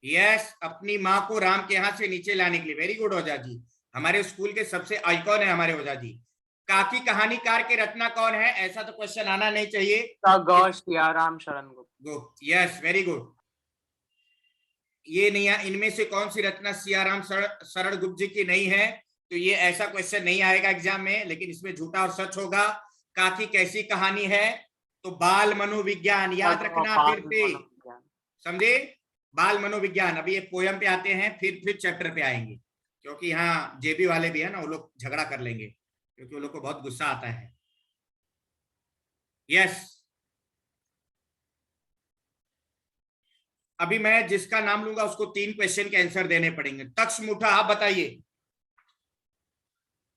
यस, अपनी माँ को राम के यहाँ से नीचे लाने के लिए। वेरी गुड ओझा जी, हमारे स्कूल के सबसे आइकॉन है हमारे ओझा जी। काकी कहानीकार के रचना कौन है? ऐसा तो क्वेश्चन आना नहीं चाहिए। Siyaram Sharan Gupt. Yes, very good. ये नहीं है, इनमें से कौन सी रचना सियाराम शरण गुप्त जी की नहीं है? तो ये ऐसा क्वेश्चन नहीं आएगा एग्जाम में, लेकिन इसमें झूठा और सच होगा। काकी कैसी कहानी है? तो बाल मनोविज्ञान, याद रखना। फिर से समझे? बाल मनोविज्ञान। अभी ये पोयम पे आते हैं, फिर चैप्टर पे आएंगे, क्योंकि यहाँ जेबी वाले भी है ना, वो लोग झगड़ा कर लेंगे, क्योंकि वो लोग को बहुत गुस्सा आता है। यस, अभी मैं जिसका नाम लूंगा उसको 3 क्वेश्चन के आंसर देने पड़ेंगे। तक्ष मुठा, आप बताइए।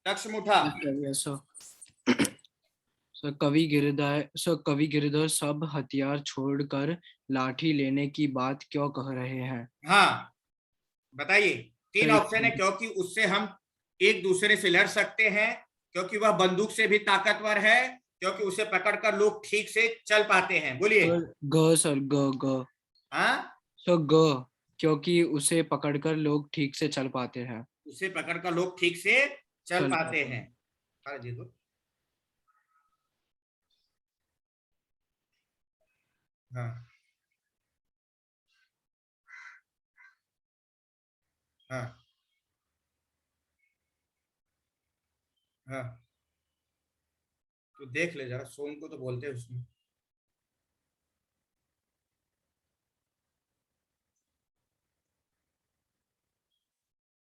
तक्ष मुठा। कवि गिरधर सब हथियार छोड़कर लाठी लेने की बात क्यों कह रहे हैं? हाँ बताइए। 3 ऑप्शन है। क्योंकि उससे हम एक दूसरे से लड़ सकते हैं, क्योंकि वह बंदूक से भी ताकतवर है, क्योंकि उसे पकड़कर लोग ठीक से चल पाते हैं। बोलिए। ग। हाँ ग, क्योंकि उसे पकड़कर लोग ठीक से चल पाते हैं। उसे पकड़कर लोग ठीक से चल पाते हैं। हाँ हाँ हाँ, तो देख ले जरा, सोम को तो बोलते हैं उसमें।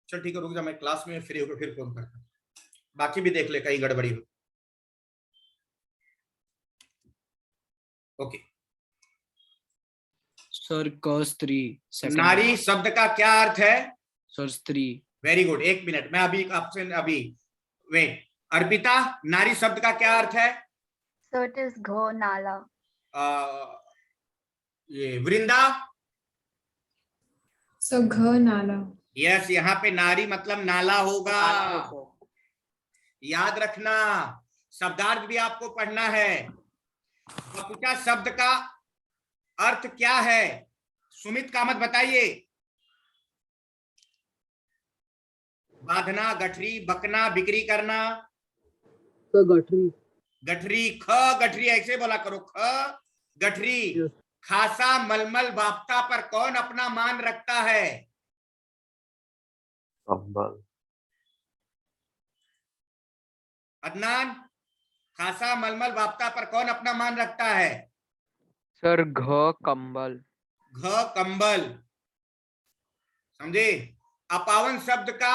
चल ठीक है, रुक जा, मैं क्लास में फ्री होकर फिर फोन करता हूँ। बाकी भी देख ले, कहीं गड़बड़ी हो। ओके सर क स्त्री। नारी शब्द का क्या अर्थ है? सर स्त्री। Very good. 1 मिनट, मैं अभी ऑप्शन वेट। अर्पिता, नारी शब्द का क्या अर्थ है? So it is घ नाला. ये वृंदा, So घ नाला. यस, यहाँ पे नारी मतलब नाला होगा, याद रखना। शब्दार्थ भी आपको पढ़ना है। बकुचा शब्द का अर्थ क्या है? सुमित कामत बताइए। बांधना, गठरी, बकना, बिक्री करना। तो गठरी. गठरी, ख गठरी ऐसे बोला करो, ख गठरी। खासा मलमल बाफ्ता पर कौन अपना मान रखता है? कंबल। अदनान, खासा मलमल बाफ्ता पर कौन अपना मान रखता है? सर घ कंबल। घ कंबल, समझे? अपावन शब्द का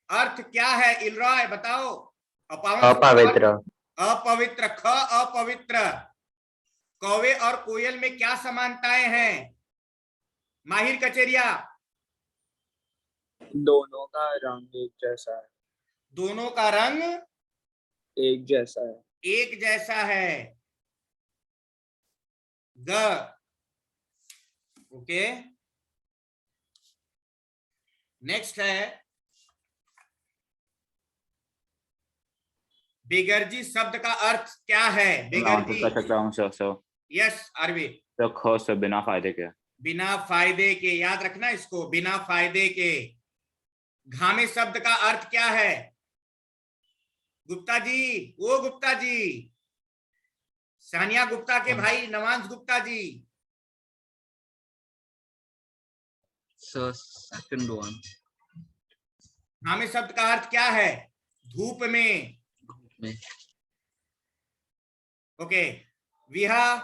अर्थ क्या है? इलरॉय बताओ। अपावन शब्द का अर्थ? अपवित्र. अपवित्र, ख अपवित्र। कौवे और कोयल में क्या समानताएं हैं? माहिर कचेरिया। दोनों का रंग एक जैसा है. दोनों का रंग एक जैसा है. एक जैसा है। ग, ओके। नेक्स्ट है बेगर्जी शब्द का अर्थ क्या है? बेगर्जी, कर सकता हूँ सर। Yes RV. तो ख से बिना फायदे के। बिना फायदे के, याद रखना इसको, बिना फायदे के। घामे शब्द का अर्थ क्या है? गुप्ता जी, ओ गुप्ता जी, सानिया गुप्ता के भाई नवांश गुप्ता जी। Second one. घामे शब्द का अर्थ क्या है? धूप में। ओके। विहा,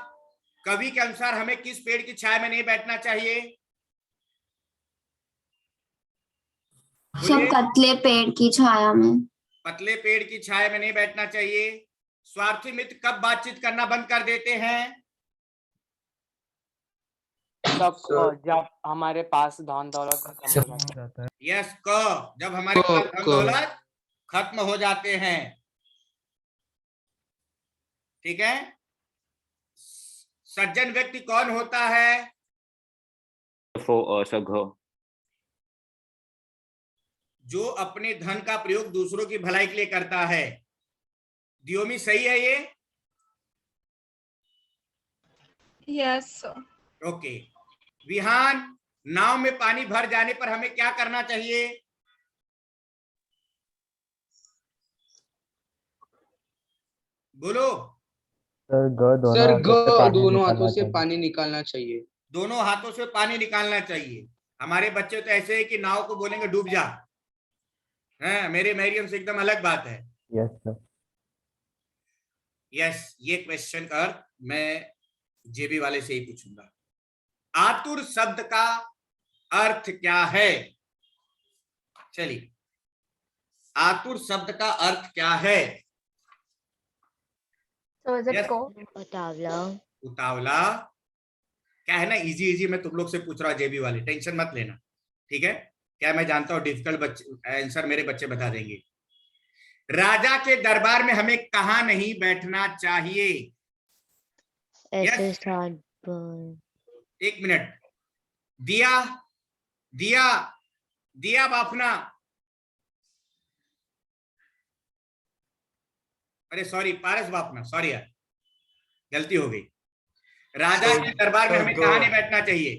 कवि के अनुसार हमें किस पेड़ की छाया में नहीं बैठना चाहिए? सब पतले पेड़ की छाया में. पतले पेड़ की छाया में नहीं बैठना चाहिए। स्वार्थी मित्र कब बातचीत करना बंद कर देते हैं? जब हमारे पास धन दौलत खत्म हो जाता है। यस, क, जब हमारे पास धन दौलत खत्म हो जाते हैं। ठीक है। सज्जन व्यक्ति कौन होता है? घ, जो अपने धन का प्रयोग दूसरों की भलाई के लिए करता है। दियोमी, सही है ये? Yes sir. ओके। विहान, नाव में पानी भर जाने पर हमें क्या करना चाहिए? बोलो। सर दोनों हाथों से पानी निकालना चाहिए. दोनों हाथों से पानी निकालना चाहिए। हमारे बच्चे तो ऐसे है कि नाव को बोलेंगे डूब जा, है, मेरे मैरियम से एकदम अलग बात है। Yes sir. यस, ये क्वेश्चन का अर्थ मैं जेबी वाले से ही पूछूंगा। आतुर शब्द का अर्थ क्या है? चलिए, आतुर शब्द का अर्थ क्या है? So is it Yes. go? उतावला। उतावला। क्या है ना, इजी इजी मैं तुम लोग से पूछ रहा हूँ जेबी वाले, टेंशन मत लेना, ठीक है? क्या मैं जानता हूँ डिफिकल्ट आंसर मेरे बच्चे बता देंगे। राजा के दरबार में हमें कहाँ नहीं बैठना चाहिए? ऐसे स्थान पर। एक मिनट। दिया, दिया, दिया बाफना। अरे सॉरी, पारस बाफना, सॉरी यार, गलती हो गई। राजा के दरबार में हमें कहाँ नहीं बैठना चाहिए?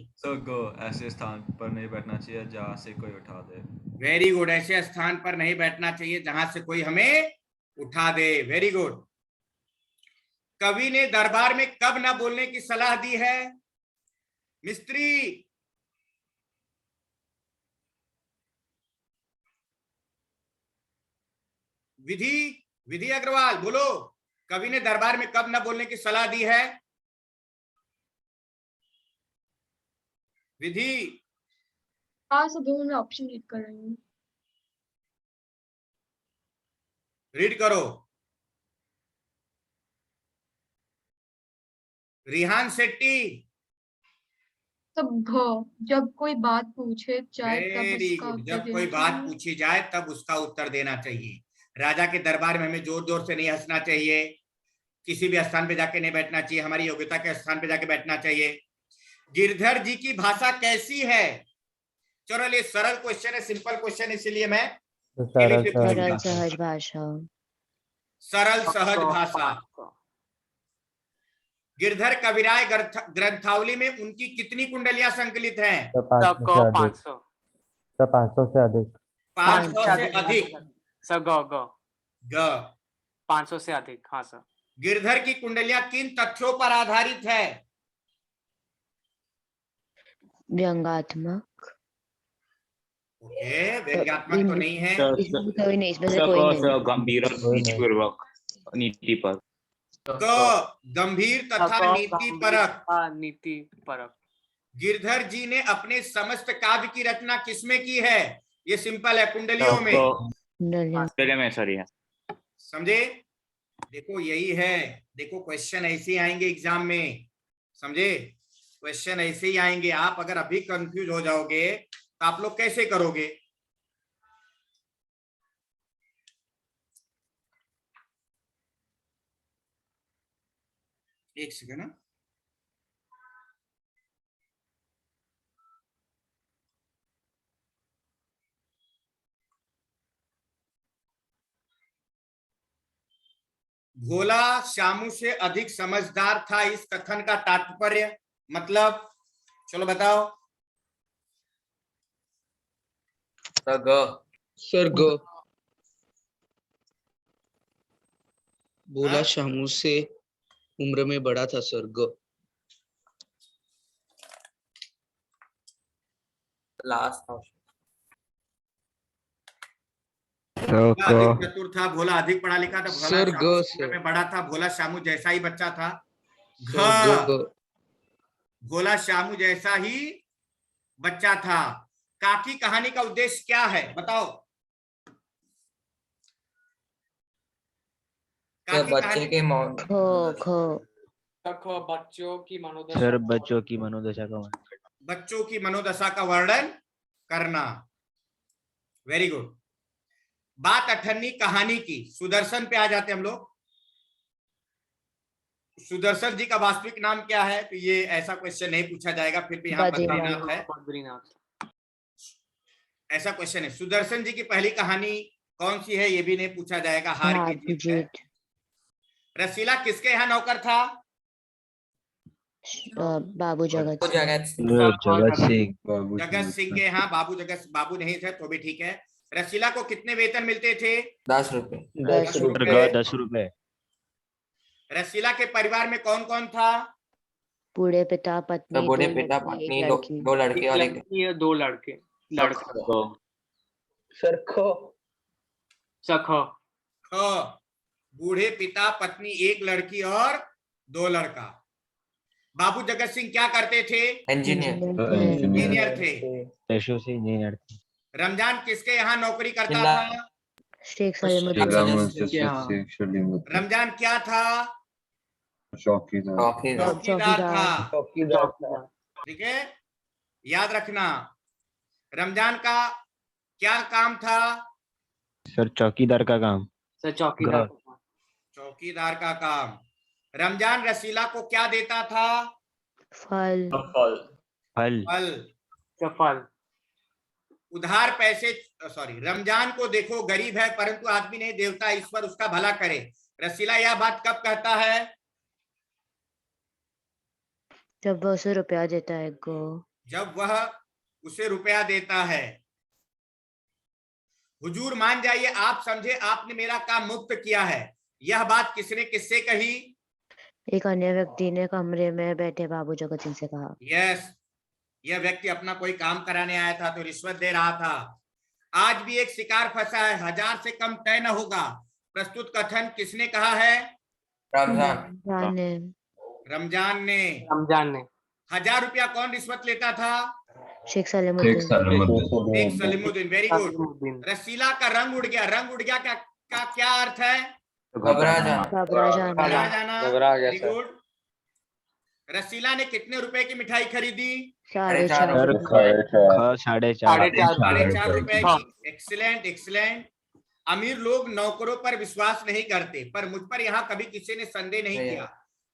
ऐसे स्थान पर नहीं बैठना चाहिए जहाँ से कोई उठा दे। वेरी गुड, ऐसे स्थान पर नहीं बैठना चाहिए जहां से कोई हमें उठा दे। Very good. कवि ने दरबार में कब ना बोलने की सलाह दी है? मिस्त्री, विधि, विधि अग्रवाल बोलो, कवि ने दरबार में कब ना बोलने की सलाह दी है? विधि। हाँ सर, मैं ऑप्शन रीड कर रही हूँ। रीड करो। रिहान शेट्टी। तब घ, जब कोई बात पूछे जाए तब वेरी उसका गुड, उत्तर जब देना कोई बात चाहिए। पूछी जाए तब उसका उत्तर देना चाहिए। राजा के दरबार में हमें जोर जोर से नहीं हंसना चाहिए, किसी भी स्थान पे जाके नहीं बैठना चाहिए, हमारी योग्यता के स्थान पे जाके बैठना चाहिए। गिरधर जी की भाषा कैसी है? चलो ये सरल क्वेश्चन है, सिंपल क्वेश्चन, इसीलिए मैं सरल सहज भाषा। सरल सहज भाषा। गिरधर कविराय ग्रंथावली में उनकी कितनी कुंडलियां संकलित हैं? 500 500 से अधिक। 500 से अधिक। सर ग 500 से अधिक। हाँ सर। गिरधर की कुंडलियां किन तथ्यों पर आधारित है? व्यंग्यात्मक। ओके, व्यंग्यात्मक तो नहीं है। इसमें कोई नहीं, इसमें से कोई नहीं। गंभीर और नीतिपूर्वक, नीति पर। गंभीर तथा नीति परक। नीति परक। गिरधर जी ने अपने समस्त काव्य की रचना किसमें की है? ये सिंपल है, कुंडलियों में। कुंडलियों में सर है। समझे? देखो यही है, देखो क्वेश्चन ऐसे ही आएंगे एग्जाम में, समझे? क्वेश्चन ऐसे ही आएंगे। आप अगर अभी कंफ्यूज हो जाओगे तो आप लोग कैसे करोगे? एक सेकंड ना, भोला श्यामू से अधिक समझदार था, इस कथन का तात्पर्य मतलब चलो बताओ। सर ग भोला शामू से उम्र में बड़ा था सर। ग लास्ट अधिक चतुर था, भोला अधिक पढ़ा लिखा था, भोला सर श्यामू ग से उम्र में बड़ा था, भोला श्यामू जैसा ही बच्चा था। भोला श्यामू जैसा ही बच्चा था। काकी कहानी का उद्देश्य क्या है बताओ? बच्चे के बच्चों की मनोदशा। सर बच्चों की मनोदशा का बच्चों की मनोदशा का वर्णन करना। Very good. बात अठन्नी कहानी की। सुदर्शन पे आ जाते हम लोग। सुदर्शन जी का वास्तविक नाम क्या है? तो ये ऐसा क्वेश्चन नहीं पूछा जाएगा, फिर भी यहाँ बद्रीनाथ है। बद्रीनाथ ऐसा क्वेश्चन है। सुदर्शन जी की पहली कहानी कौन सी है? ये भी नहीं पूछा जाएगा, हार की जीत है। रसीला किसके यहाँ नौकर था? बाबू जगत सिंह। जगत सिंह के यहाँ बाबू नहीं थे तो भी ठीक है। रसीला को कितने वेतन मिलते थे? 10 रुपए। 10 रुपए। रसीला के परिवार में कौन कौन था? बूढ़े पिता पत्नी, दो लड़के और एक दो लड़के। बूढ़े पिता पत्नी, एक लड़की और 2 लड़का। बाबू जगत सिंह क्या करते थे? इंजीनियर थे। इंजीनियर। रमजान किसके यहाँ नौकरी करता था? शेख सलीमुद्दीन। रमजान क्या था? चौकीदार था। ठीक है, याद रखना। रमजान का क्या काम था? सर चौकीदार का काम। सर चौकीदार का काम। रमजान रसीला को क्या देता था? फल। उधार पैसे। सॉरी, रमजान को देखो गरीब है परंतु आदमी नहीं, देवता ईश्वर उसका भला करे। रसीला यह बात कब कहता है? जब वह उसे रुपया देता है गो। जब वह उसे रुपया देता है। हुजूर मान जाइए, आप समझे आपने मेरा काम मुफ्त किया है। यह बात किसने किससे कही? एक अन्य व्यक्ति ने कमरे में बैठे बाबू जगत सिंह से कहा। यस, यह व्यक्ति अपना कोई काम कराने आया था तो रिश्वत दे रहा था। आज भी एक शिकार फंसा है, 1000 से कम तय न होगा। प्रस्तुत कथन किसने कहा है? रमजान ने। 1000 रुपया कौन रिश्वत लेता था? शेख सलीमुद्दीन। Very good. रसीला का रंग उड़ गया। रंग उड़ गया का क्या अर्थ है? घबरा जाना। Very good. रसीला ने कितने रुपए की मिठाई खरीदी? 4.5 4.5 रुपए की। एक्सीलेंट। अमीर लोग नौकरों पर विश्वास नहीं करते, पर मुझ पर यहाँ कभी किसी ने संदेह नहीं किया।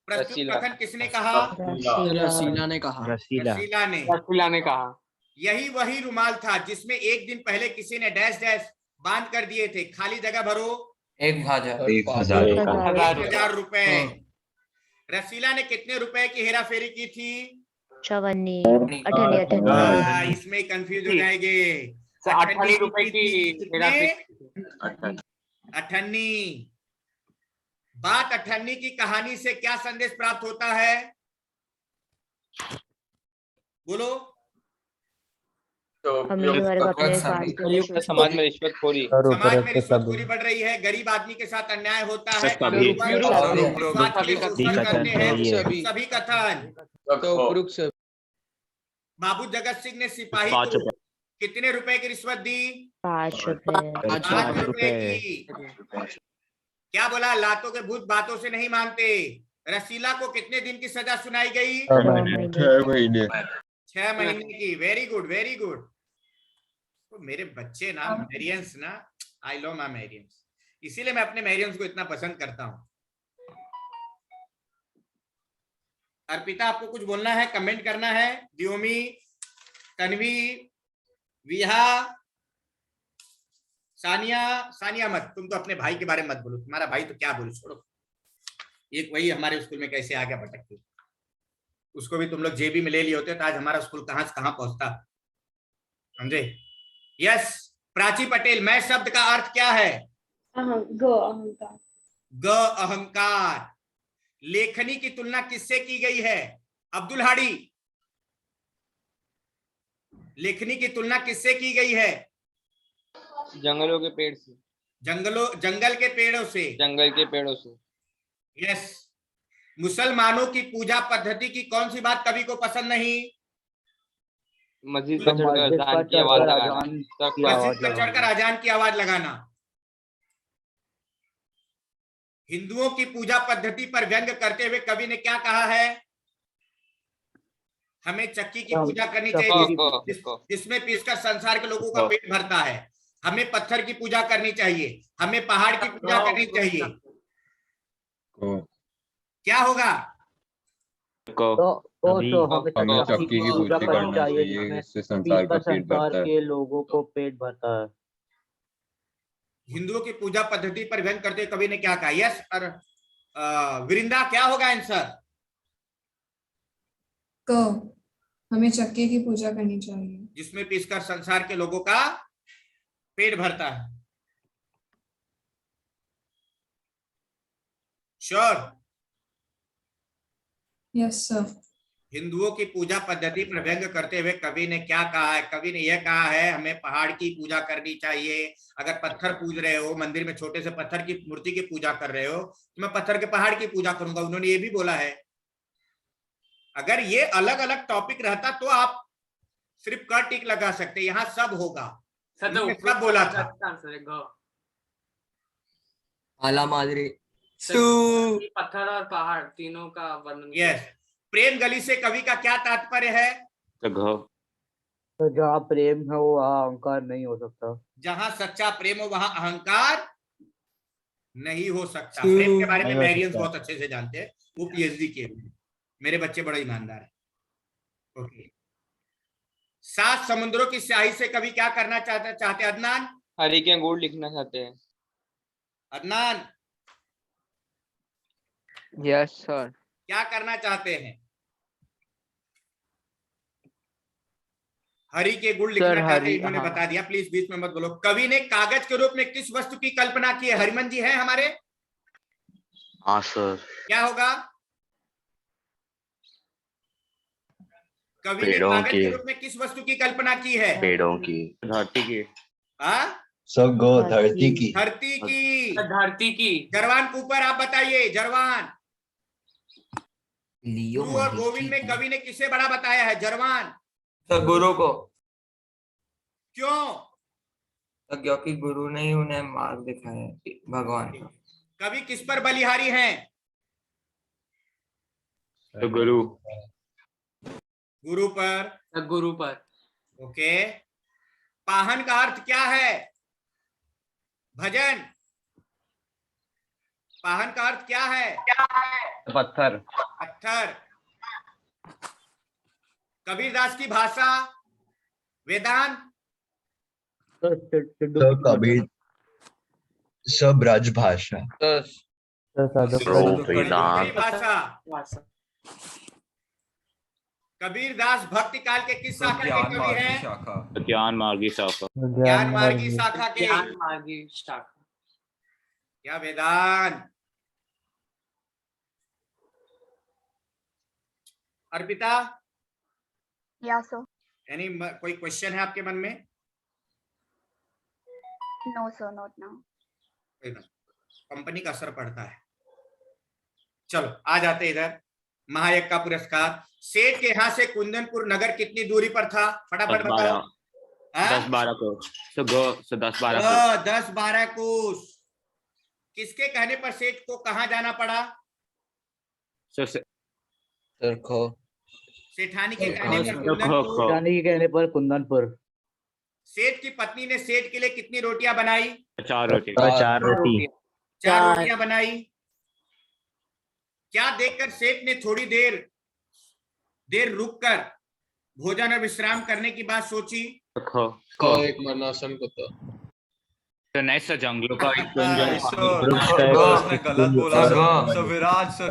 प्रस्तुत रसीला। कथन किसने कहा? रसीला ने कहा। रसीला ने। रसीला ने कहा। यही वही रुमाल था जिसमें एक दिन पहले किसी ने डैश डैश बांध कर दिए थे। खाली जगह भरो। 1000 1000 रुपए। रसीला ने कितने रुपए की हेरा फेरी की थी? 58 इसमें कंफ्यूज हो जाएंगे। 58 रुपए की हेरा फेरी। 58। बात 58 की कहानी से क्या संदेश प्राप्त होता है? बोलो। अमीर वर्ग अपने स्वार्थ के लिए समाज में रिश्वतखोरी। समाज में रिश्वतखोरी बढ़ रही है, गरीब आदमी के साथ अन्याय होता है, स्वार्थ के लिए शोषण करते हैं। सभी कथन। बाबू जगत सिंह ने सिपाही को कितने रुपए की रिश्वत दी? 5 रुपए। 5 रुपए की। क्या बोला? लातों के भूत बातों से नहीं मानते। रसीला को कितने दिन की सजा सुनाई गई? 6 महीने की। Very good, very good. तो मेरे बच्चे ना, मैरियंस ना, आई लव माय मैरियंस, इसीलिए मैं अपने मैरियंस को इतना पसंद करता हूं। अर्पिता, आपको कुछ बोलना है, कमेंट करना है? व्योमी, तन्वी, विहा, सानिया। सानिया मत, तुम तो अपने भाई के बारे में मत बोलो, तुम्हारा भाई तो क्या बोलो, छोड़ो। एक वही हमारे स्कूल में कैसे आ गया भटक के, उसको भी तुम लोग जेबी में ले लिए होते तो आज हमारा स्कूल कहां से कहां पहुंचता, समझे? यस। प्राची पटेल, मैं शब्द का अर्थ क्या है? अहंकार। ग अहंकार। लेखनी की तुलना किससे की गई है? अब्दुल हाडी, लेखनी की तुलना किससे की गई है? जंगलों के पेड़ से। जंगल के पेड़ों से। जंगल के पेड़ों से। यस। मुसलमानों की पूजा पद्धति की कौन सी बात कवि को पसंद नहीं? मस्जिद पर चढ़कर अजान की आवाज लगाना। मस्जिद पर चढ़कर अजान की आवाज लगाना। हिंदुओं की पूजा पद्धति पर व्यंग करते हुए कवि ने क्या कहा है? हमें चक्की की पूजा करनी चाहिए जिसमें पीसकर संसार के लोगों का पेट भरता है। हमें पत्थर की पूजा करनी चाहिए, हमें पहाड़ की पूजा करनी चाहिए। क्या होगा? हमें चक्की की पूजा करनी चाहिए जिससे संसार का पेट भरता है। लोगों को पेट भरता है। हिंदुओं की पूजा पद्धति पर व्यंग करते हुए कवि ने क्या कहा? यस। और वृंदा, क्या होगा आंसर? हमें चक्की की पूजा करनी चाहिए जिसमें पीसकर संसार के लोगों का पेट भरता है। श्योर? Yes sir. हिंदुओं की पूजा पद्धति पर व्यंग करते हुए कवि ने क्या कहा है? कवि ने यह कहा है हमें पहाड़ की पूजा करनी चाहिए। अगर पत्थर पूज रहे हो, मंदिर में छोटे से पत्थर की मूर्ति की पूजा कर रहे हो, तो मैं पत्थर के पहाड़ की पूजा करूंगा। उन्होंने ये भी बोला है। अगर ये अलग अलग टॉपिक रहता तो आप सिर्फ क टिक लगा सकते, यहाँ सब होगा। सब बोला था। आला मादरी। पत्थर और पहाड़ तीनों का वर्णन। यस। प्रेम गली से कवि का क्या तात्पर्य है? तो जहाँ प्रेम है वो अहंकार नहीं हो सकता। जहां सच्चा प्रेम हो वहां अहंकार नहीं हो सकता। प्रेम के बारे में मैरियंस बहुत अच्छे से जानते हैं, वो पीएचडी किए हुए। मेरे बच्चे बड़े ईमानदार है। ओके। 7 समुद्रों की स्याही से कवि क्या करना चाहते अदनान? हरि के गुण लिखना चाहते हैं। Adnan, yes sir. क्या करना चाहते हैं? हरि के गुण लिखना चाहते हैं, इन्होंने बता दिया। प्लीज बीच में मत बोलो। कवि ने कागज के रूप में किस वस्तु की कल्पना की है? हरिमन जी है हमारे? हाँ सर। क्या होगा? कवि ने कागज के रूप में किस वस्तु की कल्पना की है? पेड़ों की। धरती की। सब गो धरती की। धरती की। धरती की। जरवान कूपर, आप बताइए। जरवान, लियो गुरु और गोविंद में कवि ने किसे बड़ा बताया है? जरवान, गुरु को। क्यों? क्योंकि गुरु ने ही उन्हें मार्ग दिखाया भगवान का। कवि किस पर बलिहारी हैं? तो गुरु। गुरु पर। गुरु पर। ओके। पाहन का अर्थ क्या है? भजन, पाहन का अर्थ क्या है? पत्थर। पत्थर। कबीरदास की भाषा वेदांत। कबीर सब राजभाषा। दूसरी भाषा। कबीरदास भक्ति काल के किस शाखा के कवि हैं? ज्ञान मार्गी शाखा। ज्ञान मार्गी शाखा के। ज्ञान मार्गी शाखा। क्या वेदांत? अर्पिता, या सर। यानी कोई क्वेश्चन है आपके मन में? No sir, not now. Company का असर पड़ता है। चलो आ जाते इधर। महायज्ञ का पुरस्कार। सेठ के यहाँ से कुंदनपुर नगर कितनी दूरी पर था? फटाफट बताओ। 10-12 कोस। 10-12 10-12 कोस। किसके कहने पर सेठ को कहाँ जाना पड़ा? सेठानी के कहने पर कुंदनपुर। सेठानी के कहने पर कुंदनपुर। सेठ की पत्नी ने सेठ के लिए कितनी रोटियां बनाई? 4 रोटी। 4 रोटियां बनाई। क्या देखकर सेठ ने थोड़ी देर रुककर भोजन और विश्राम करने की बात सोची? एक मनासन को तो नहीं सर, जंगलों का एक गलत बोला विराट सर।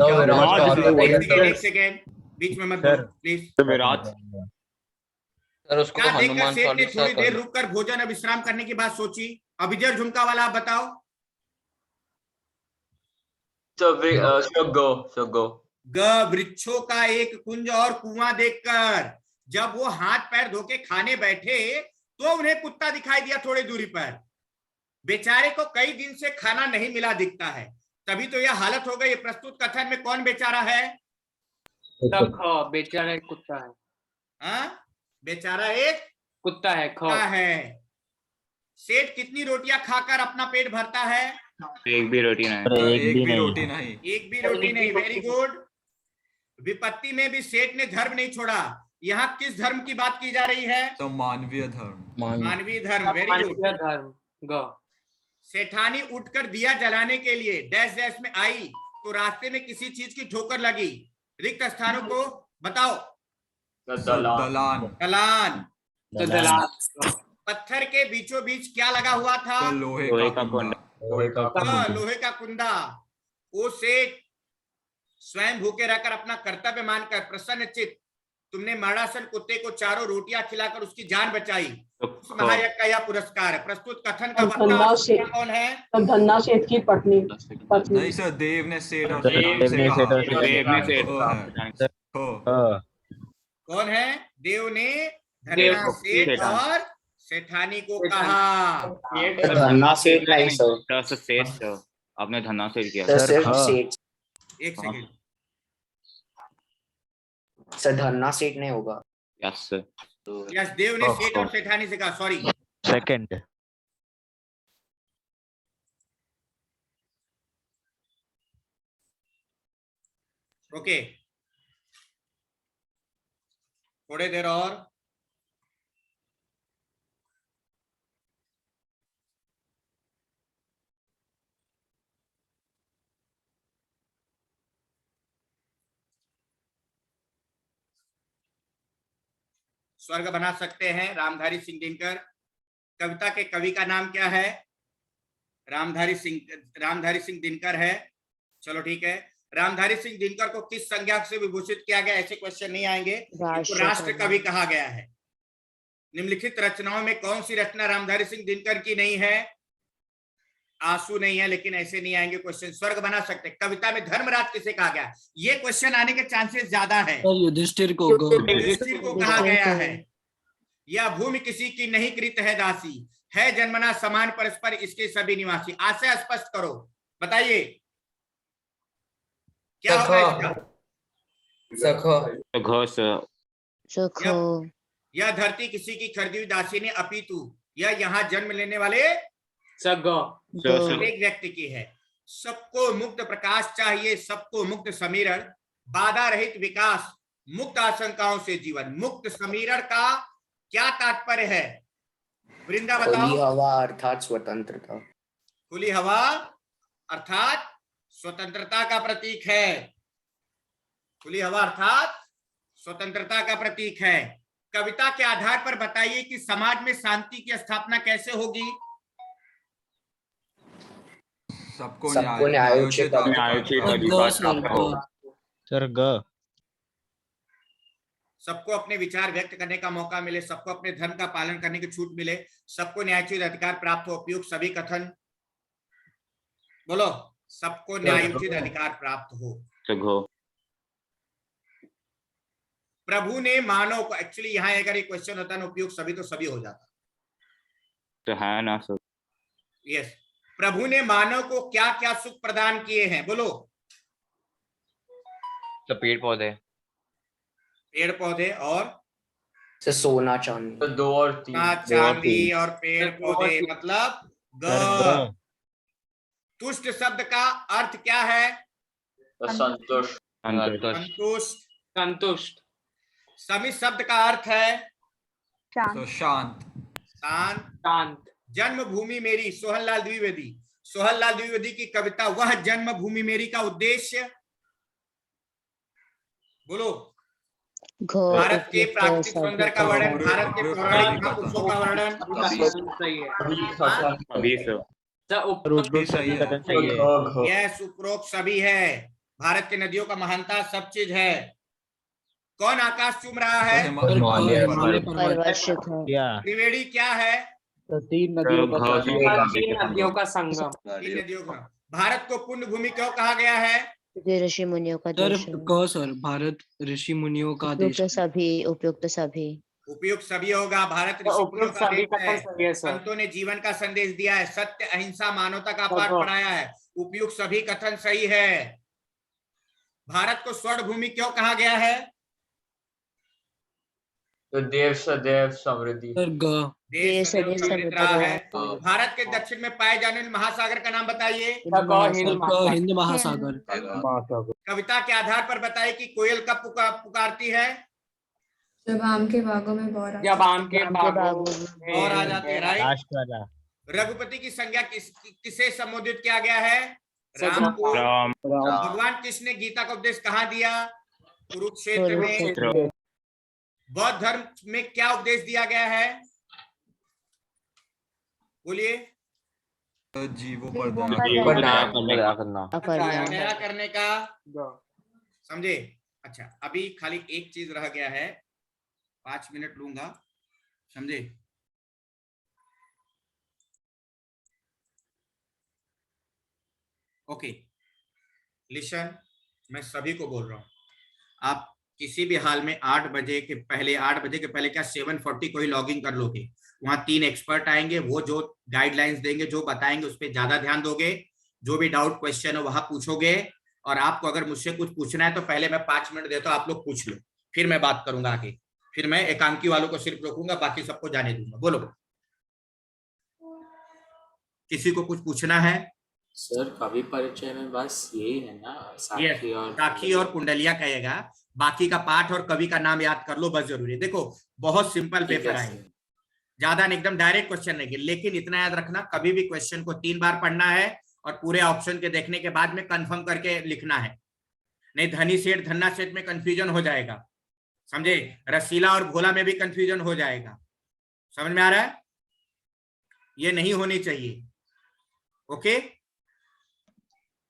एक सेकेंड बीच में मत बोलो प्लीज। विराट सर उसको क्या देखकर हनुमान सेठ ने चालीसा थोड़ी देर रुककर भोजन और विश्राम करने की बात सोची? अभिजय झुमका वाला आप बताओ। वृक्षों का एक कुंज और कुआं देखकर। जब वो हाथ पैर धो के खाने बैठे तो उन्हें कुत्ता दिखाई दिया थोड़ी दूरी पर। बेचारे को कई दिन से खाना नहीं मिला दिखता है, तभी तो यह हालत हो गई। प्रस्तुत कथन में कौन बेचारा है? बेचारा एक कुत्ता है। हाँ, बेचारा एक कुत्ता है। कुत्ता है। सेठ कितनी रोटियां खाकर अपना पेट भरता है? एक भी रोटी नहीं। एक भी रोटी नहीं। Very good. विपत्ति में भी सेठ ने धर्म नहीं छोड़ा। यहाँ किस धर्म की बात की जा रही है? तो मानवीय धर्म। मानवीय धर्म। Very good. सेठानी उठकर दिया जलाने के लिए डैश डैश में आई तो रास्ते में किसी चीज की ठोकर लगी। रिक्त स्थानों को बताओ। दलान। पत्थर के बीचों बीच क्या लगा हुआ था? लोहे का कुंडा। लोहे का कुंडा। वो सेठ स्वयं भूखे रहकर अपना कर्तव्य मानकर प्रसन्नचित्त तुमने मरणासन कुत्ते को 4 रोटियां खिलाकर उसकी जान बचाई। उस महायज्ञ का यह पुरस्कार है। प्रस्तुत कथन का वक्ता कौन है? धन्ना सेठ की पत्नी। नहीं सर, देव ने सेठ और कौन है? देव ने धन्ना सेठ और सेठानी को कहा। धन्ना सेठ नहीं सर। सेठ आपने धन्ना सेठ किया। एक सेकेंड सर, धन्ना सेठ नहीं होगा। Yes sir. यस, देव ने सेठ और सेठानी से कहा। Sorry, second. ओके, थोड़ी देर और। स्वर्ग बना सकते हैं। रामधारी सिंह दिनकर। कविता के कवि का नाम क्या है? रामधारी सिंह दिनकर है। चलो ठीक है। रामधारी सिंह दिनकर को किस संज्ञा से विभूषित किया गया? ऐसे क्वेश्चन नहीं आएंगे। इनको राष्ट्र कवि कहा गया है। निम्नलिखित रचनाओं में कौन सी रचना रामधारी सिंह दिनकर की नहीं है? आंसू नहीं है, लेकिन ऐसे नहीं आएंगे क्वेश्चन। स्वर्ग बना सकते। कविता में धर्मराज किसे कहा गया? ये क्वेश्चन आने के चांसेस ज्यादा है। युधिष्ठिर को कहा गया है। यह भूमि किसी की नहीं कृत है दासी, है जन्मना समान परस्पर इसके सभी निवासी। आशय स्पष्ट करो, बताइए क्या होगा इसका? यह धरती किसी की खरीदी हुई दासी ने, अपितु यह यहाँ जन्म लेने वाले एक व्यक्ति की है। सबको मुक्त प्रकाश चाहिए, सबको मुक्त समीरण, बाधा रहित विकास, मुक्त आशंकाओं से जीवन। मुक्त समीरण का क्या तात्पर्य है? वृंदा बताओ। हवा अर्थात स्वतंत्रता। खुली हवा अर्थात स्वतंत्रता का प्रतीक है। खुली हवा अर्थात स्वतंत्रता का प्रतीक है। कविता के आधार पर बताइए कि समाज में शांति की स्थापना कैसे होगी। सबको न्यायोचित अधिकार प्राप्त हो। सर ग। सबको अपने विचार व्यक्त करने का मौका मिले, सबको अपने धर्म का पालन करने की छूट मिले, सबको न्यायोचित अधिकार प्राप्त हो। उपयुक्त सभी कथन बोलो। सबको न्यायोचित अधिकार प्राप्त हो। प्रभु ने मानव को, एक्चुअली यहाँ अगर ये क्वेश्चन होता है ना उपयुक्त सभी, तो सभी हो जाता तो है ना सर। यस। प्रभु ने मानव को क्या क्या सुख प्रदान किए हैं बोलो। तो पेड़ पौधे, पेड़ पौधे और सोना चांदी, 2 और 3, चांदी और पेड़ पौधे, मतलब ग। तुष्ट शब्द का अर्थ क्या है? संतुष्ट, संतुष्ट। संतुष्ट। समित शब्द का अर्थ है शांत, शांत। जन्मभूमि मेरी, सोहनलाल द्विवेदी। सोहनलाल द्विवेदी की कविता वह जन्मभूमि मेरी का उद्देश्य बोलो। भारत के प्राकृतिक सौंदर्य का वर्णन, भारत के पौराणिक महापुरुषों का वर्णन। यस, उपरोक्त सभी है। भारत की नदियों का महानता सब चीज है। कौन आकाश चूम रहा है? त्रिवेणी क्या है? तीन नदियों का संगम। तीन नदियों का। भारत को पुण्य भूमि क्यों कहा गया है? ऋषि मुनियों का देश है। सर भारत ऋषि मुनियों का देश। उपयुक्त सभी उपयुक्त सभी होगा। भारत ऋषि मुनियों का देश है। संतों ने जीवन का संदेश दिया है, सत्य अहिंसा मानवता का पाठ पढ़ाया है। उपयुक्त सभी कथन सही है। भारत को स्वर्ण भूमि क्यों कहा गया है? तो देव सदैव समृद्धि, देश सदैव समृद्ध रहा है। भारत के दक्षिण में पाए जाने वाले महासागर का नाम बताइए। हिंद महासागर। कविता के आधार पर बताइए कि कोयल कब पुकारती है? जब आम के बागों में बौर आ जाते हैं, राइट। रघुपति की संज्ञा किसे संबोधित किया गया है? राम को। भगवान कृष्ण ने गीता का उपदेश कहाँ दिया? कुरुक्षेत्र में। बौद्ध धर्म में क्या उपदेश दिया गया है? बोलिए। जीवों पर दया करने का, समझे? अच्छा, अभी खाली एक चीज रह गया है, 5 मिनट लूंगा, समझे? ओके, लिसन, मैं सभी को बोल रहा हूं, आप किसी भी हाल में 8 बजे के पहले क्या 7:40 को ही लॉगिन कर लोगे। वहां 3 एक्सपर्ट आएंगे, वो जो गाइडलाइंस देंगे, जो बताएंगे, उस पर ज्यादा ध्यान दोगे। जो भी डाउट क्वेश्चन है वहां पूछोगे। और आपको अगर मुझसे कुछ पूछना है तो पहले मैं 5 मिनट देता हूं, आप लोग पूछ लो, फिर मैं बात करूंगा आगे। फिर मैं एकांकी वालों को सिर्फ रोकूंगा, बाकी सबको जाने दूंगा। बोलो, किसी को कुछ पूछना है? सर कवि परिचय में बस यही है ना, साखी और कुंडलिया कहेगा, बाकी का पाठ और कवि का नाम याद कर लो, बस जरूरी है। देखो बहुत सिंपल पेपर आएंगे, ज्यादा एकदम डायरेक्ट क्वेश्चन नहीं, लेकिन इतना याद रखना, कभी भी क्वेश्चन को 3 बार पढ़ना है और पूरे ऑप्शन के देखने के बाद में कंफर्म करके लिखना है, नहीं धनी सेठ धन्ना सेठ में कंफ्यूजन हो जाएगा, समझे? रसीला और भोला में भी कंफ्यूजन हो जाएगा। समझ में आ रहा है? ये नहीं होनी चाहिए। Okay,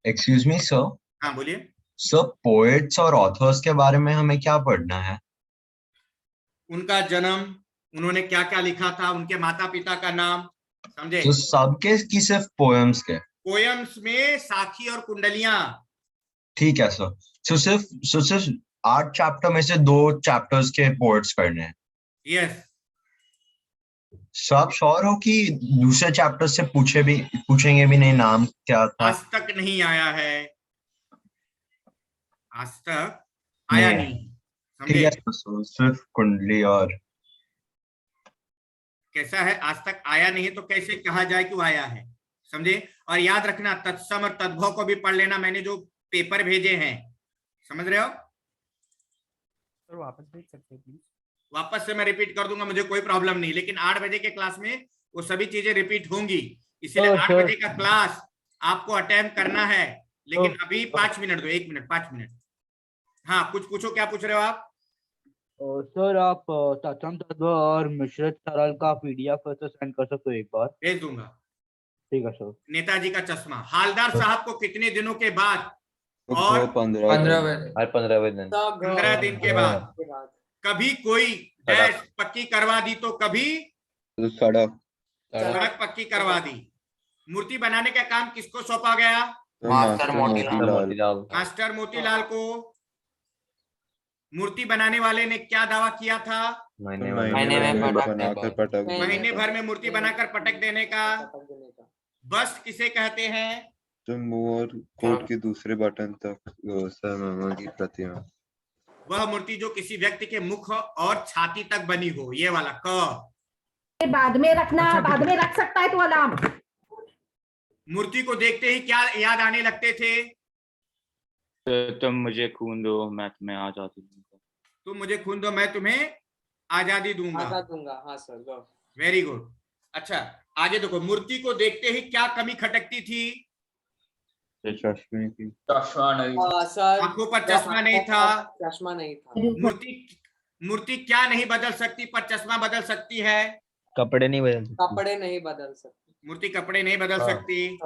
excuse me sir. हाँ बोलिए। सर पोएट्स और ऑथर्स के बारे में हमें क्या पढ़ना है? उनका जन्म, उन्होंने क्या क्या लिखा था, उनके माता पिता का नाम, समझे? तो सबके की सिर्फ पोएम्स के? पोएम्स में साखी और कुंडलियां। ठीक है सर। तो सिर्फ 8 चैप्टर में से 2 चैप्टर्स के पोएट्स पढ़ने हैं? यस। सो आप श्योर हो कि दूसरे चैप्टर से पूछेंगे भी नहीं नाम क्या था? आज तक नहीं आया है, आज तक आया नहीं। ठीक है सर, सिर्फ कुंडली और कैसा है, आज तक आया नहीं तो कैसे कहा जाए कि वो आया है, समझे? और याद रखना तत्सम और तद्भव को भी पढ़ लेना, मैंने जो पेपर भेजे हैं, समझ रहे हो? सर वापस भेज सकते हैं प्लीज? वापस से मैं रिपीट कर दूंगा, मुझे कोई प्रॉब्लम नहीं, लेकिन 8 बजे के क्लास में वो सभी चीजें रिपीट होंगी। इसीलिए तो 8 सर- बजे का क्लास आपको अटेम्प्ट करना है, लेकिन अभी 5 मिनट दो, 1 मिनट, 5 मिनट। हाँ, कुछ पूछो, क्या पूछ रहे हो आप? सर आप तत्सम तत्व और मिश्रित तरल का पीडीएफ से सेंड कर सकते हो एक बार? भेज दूंगा। ठीक है सर। नेताजी का चश्मा हालदार साहब को कितने दिनों के बाद वो और 15वें दिन। 15 दिन के बाद कभी कोई डैश पक्की करवा दी तो कभी सड़क सड़क पक्की करवा दी। मूर्ति बनाने का काम किसको सौंपा गया? मास्टर मोतीलाल। मास्टर मोतीलाल को। मूर्ति बनाने वाले ने क्या दावा किया था? महीने में बनाकर पटक महीने भर में मूर्ति बनाकर पटक देने का। बस्ट किसे कहते हैं? तो मुंह और कोट के दूसरे बटन तक सरमामा की प्रतिमा। वह मूर्ति जो किसी व्यक्ति के मुख और छाती तक बनी हो, ये वाला क। बाद में रखना, बाद में रख सकता है तो अलार्म। मूर्ति को देखते ही क्या याद आने लगते थे? तुम मुझे खून दो, मैं तुम्हें आजादी दूंगा। तुम मुझे खून दो, मैं तुम्हें आजादी दूंगा। हाँ सर। Very good. अच्छा, आगे देखो, मूर्ति को देखते ही क्या कमी खटकती थी? चश्मे की। सर आंखों पर चश्मा नहीं था। चश्मा नहीं था। मूर्ति क्या नहीं बदल सकती पर चश्मा बदल सकती है? कपड़े नहीं बदल कपड़े नहीं बदल सकते। मूर्ति कपड़े नहीं बदल हाँ। सकती।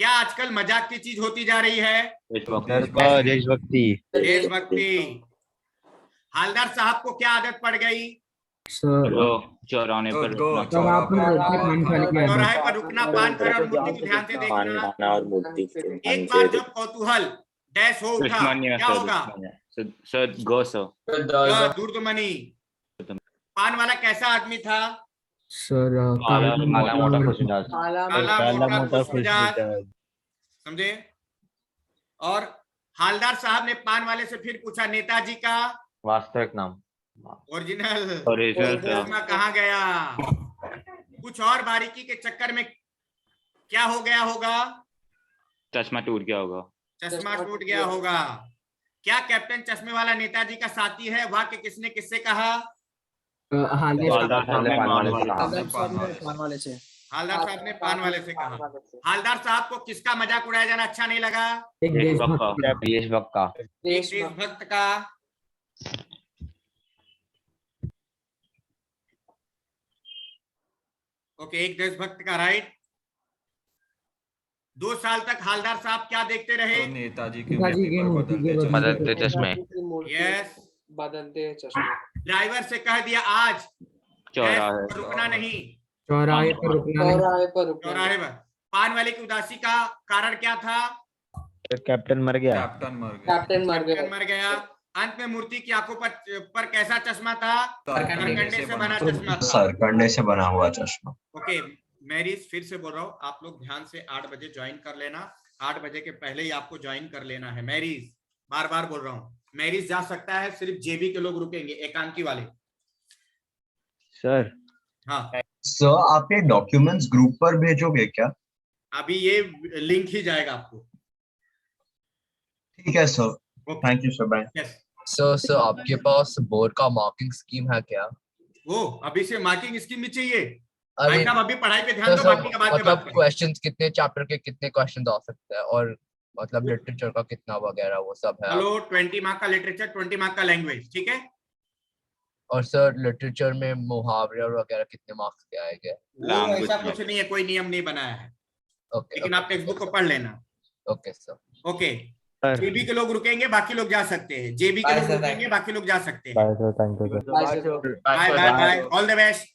क्या आजकल मजाक की चीज होती जा रही है? देशभक्ति। देशभक्ति। हालदार साहब को क्या आदत पड़ गई? चौराहे पर रुकना। चौराहे पर रुकना, पान खाना और मूर्ति को ध्यान से देखना। और मूर्ति एक बार जब कौतूहल डैश हो उठा, क्या होगा? सर गो सर दूरदमनी। पान वाला कैसा आदमी था? सर काला मोटा खुशमिजाज। काला मोटा खुशमिजाज, समझे? और हालदार साहब ने पान वाले से फिर पूछा, नेताजी का वास्तविक नाम। ओरिजिनल सर चश्मा कहाँ गया? कुछ और बारीकी के चक्कर में क्या हो गया होगा? चश्मा टूट गया होगा। चश्मा टूट गया होगा। क्या कैप्टन चश्मे वाला नेताजी का साथी है? वाक्य किसने किससे कहा? हालदार साहब ने पान वाले से कहा। हालदार साहब को किसका मजाक उड़ाया जाना अच्छा नहीं लगा? देशभक्त का। ओके, एक देशभक्त का, राइट। 2 साल तक हालदार साहब क्या देखते रहे? नेताजी बदलते चश्मे। यस, बदलते चश्मे। ड्राइवर से कह दिया आज चौराहे रुकना नहीं। चौराहे पर रुकना नहीं। चौराहे पर। पान वाले की उदासी का कारण क्या था? कैप्टन मर गया। कैप्टन मर गया। अंत में मूर्ति की आंखों पर कैसा चश्मा था? सरकंडे से बना चश्मा था। सरकंडे से बना हुआ चश्मा। ओके, मैरिज फिर से बोल रहा हूँ, आप लोग ध्यान से 8 बजे ज्वाइन कर लेना। 8 बजे के पहले ही आपको ज्वाइन कर लेना है। मैरिज, बार बार बोल रहा हूँ, मैरिज जा सकता है, सिर्फ जेबी के लोग रुकेंगे, एकांकी वाले। सर। हाँ सर, आप ये डॉक्यूमेंट्स ग्रुप पर भेजोगे क्या? अभी ये लिंक ही जाएगा आपको। ठीक है sir, thank you sir, bye. Yes sir आपके पास बोर्ड का मार्किंग स्कीम है क्या? वो अभी से मार्किंग स्कीम भी चाहिए? अरे भाई साहब, अभी पढ़ाई पे ध्यान दो, बाकी का बाद में बात करेंगे। क्वेश्चंस कितने चैप्टर के कितने क्वेश्चंस आ सकते हैं, और मतलब लिटरेचर का कितना वगैरह वो सब है? चलो, 20 मार्क का लिटरेचर, 20 मार्क का लैंग्वेज, ठीक है। और सर लिटरेचर में मुहावरे और वगैरह कितने मार्क्स के आएंगे? वो ऐसा कुछ नहीं है, कोई नियम नहीं बनाया है। ओके, लेकिन आप टेक्स्ट बुक को पढ़ लेना। Okay sir. ओके, जेबी के लोग रुकेंगे, बाकी लोग जा सकते हैं। जेबी के लोग रुकेंगे, बाकी लोग जा सकते हैं। Bye sir, thank you sir. Bye bye bye, all the best.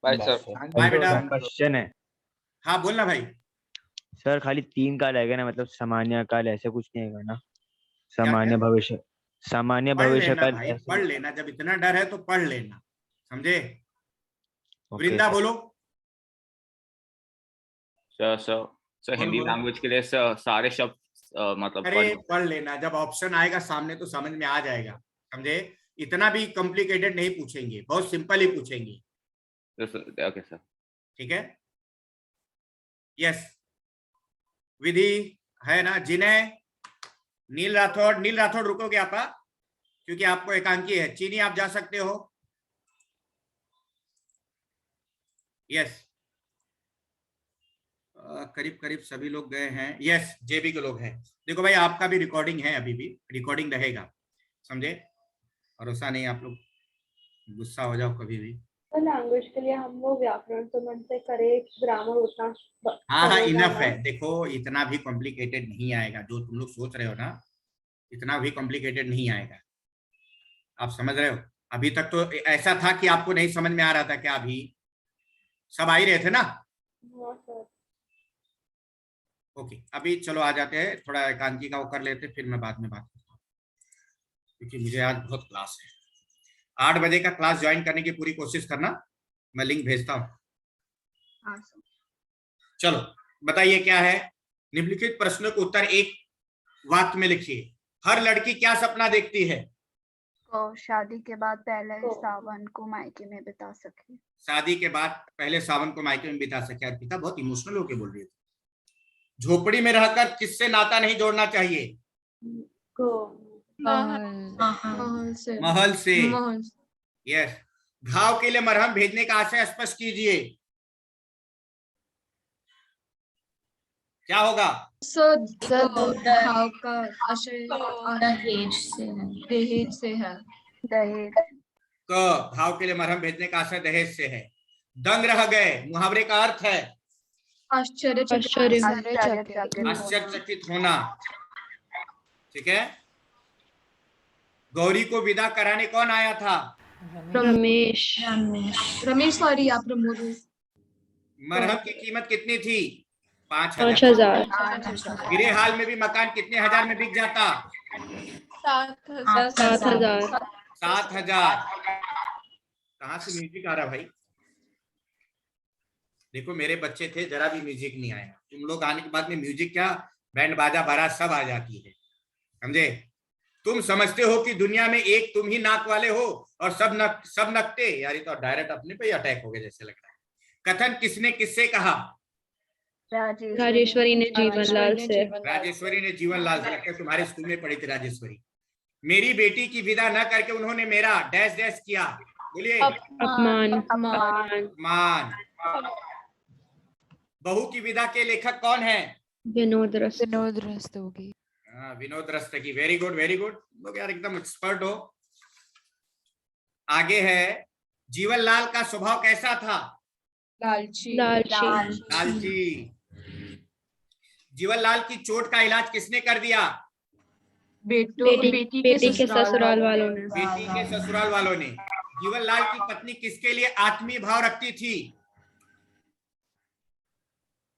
Bye sir. Bye बेटा। क्वेश्चन है हाँ बोलना भाई। सर, खाली 3 काल है ना, मतलब सामान्य काल ऐसे कुछ नहीं है ना? सामान्य क्या? भविष्य, सामान्य पढ़ भविष्य लेना काल भाई, पढ़ लेना। जब इतना डर है तो पढ़ लेना, समझे? वृंदा बोलो। सर हिंदी लैंग्वेज के लिए सारे शब्द मतलब अरे पढ़ लेना, जब ऑप्शन आएगा सामने तो समझ में आ जाएगा, समझे? इतना भी कॉम्प्लिकेटेड नहीं पूछेंगे, बहुत सिंपल ही पूछेंगे। ओके सर, ठीक है। यस, विधि है ना? जिन्हें नील राठौड़ रुकोगे आप, क्योंकि आपको एकांकी है। चीनी आप जा सकते हो। यस, करीब करीब सभी लोग गए हैं। यस, जेबी के लोग हैं। देखो भाई, आपका भी रिकॉर्डिंग है, अभी भी रिकॉर्डिंग रहेगा, समझे? भरोसा नहीं, आप लोग गुस्सा हो जाओ कभी भी। लैंग्वेज के लिए हम लोग व्याकरण तो मन से करे, ग्रामर उतना हाँ, इनफ है। देखो, इतना भी कॉम्प्लिकेटेड नहीं आएगा जो तुम लोग सोच रहे हो ना, इतना भी कॉम्प्लिकेटेड नहीं आएगा। आप समझ रहे हो? अभी तक तो ऐसा था कि आपको नहीं समझ में आ रहा था क्या? अभी सब आ ही रहे थे ना? ओके, अभी चलो आ जाते हैं, थोड़ा एकांकी का वो कर लेते, फिर मैं बाद में बात करता हूँ, क्योंकि मुझे आज बहुत क्लास है। 8 बजे का क्लास ज्वाइन करने की पूरी कोशिश करना, मैं लिंक भेजता हूँ। चलो बताइए क्या है। निम्नलिखित प्रश्नों के उत्तर एक वाक्य में लिखिए। हर लड़की क्या सपना देखती है? शादी के बाद पहले सावन को मायके में बिता सके। शादी के बाद पहले सावन को मायके में बिता सके। अर्पिता बहुत इमोशनल होके बोल रही है। झोपड़ी में रहकर किससे नाता नहीं जोड़ना चाहिए? महल से। यस। घाव के लिए मरहम भेजने का आशय स्पष्ट कीजिए। क्या होगा? घाव का आशय दहेज से है। दहेज। घाव के लिए मरहम भेजने का आशय दहेज से है। दंग रह गए मुहावरे का अर्थ है आश्चर्यचकित होना। ठीक है। गौरी को विदा कराने कौन आया था? रमेश सॉरी, आप प्रमोद। मरहम की कीमत कितनी थी? 5,000। 5,000। गिरे हाल में भी मकान कितने हजार में बिक जाता? 7,000। 7,000। कहाँ से म्यूजिक आ रहा भाई? देखो, मेरे बच्चे थे, जरा भी म्यूजिक नहीं आया। तुम लोग आने के बाद में म्यूजिक क्या, बैंड बाजा बारात सब आ जाती है, समझे? तुम समझते हो कि दुनिया में एक तुम ही नाक वाले हो और सब नकटे। यार ये तो डायरेक्ट अपने पे ही अटैक हो गया जैसे लग रहा है। कथन किसने किससे कहा? राजेश्वरी ने जीवनलाल से। राजेश्वरी ने जीवनलाल से। लगता है तुम्हारे स्कूल में पढ़ी थी राजेश्वरी। मेरी बेटी की विदा न करके उन्होंने मेरा डैश डैश किया। बोलिए। अपमान। बहू की विदा के लेखक कौन है? Vinod Rastogi. Vinod Rastogi. Very good, very good. लोग यार एकदम एक्सपर्ट हो। आगे है, जीवनलाल का स्वभाव कैसा था? लालची। जीवनलाल की चोट का इलाज किसने कर दिया? बेटी के ससुराल वालों ने। बेटी के ससुराल वालों ने। जीवनलाल की पत्नी किसके लिए आत्मीय भाव रखती थी?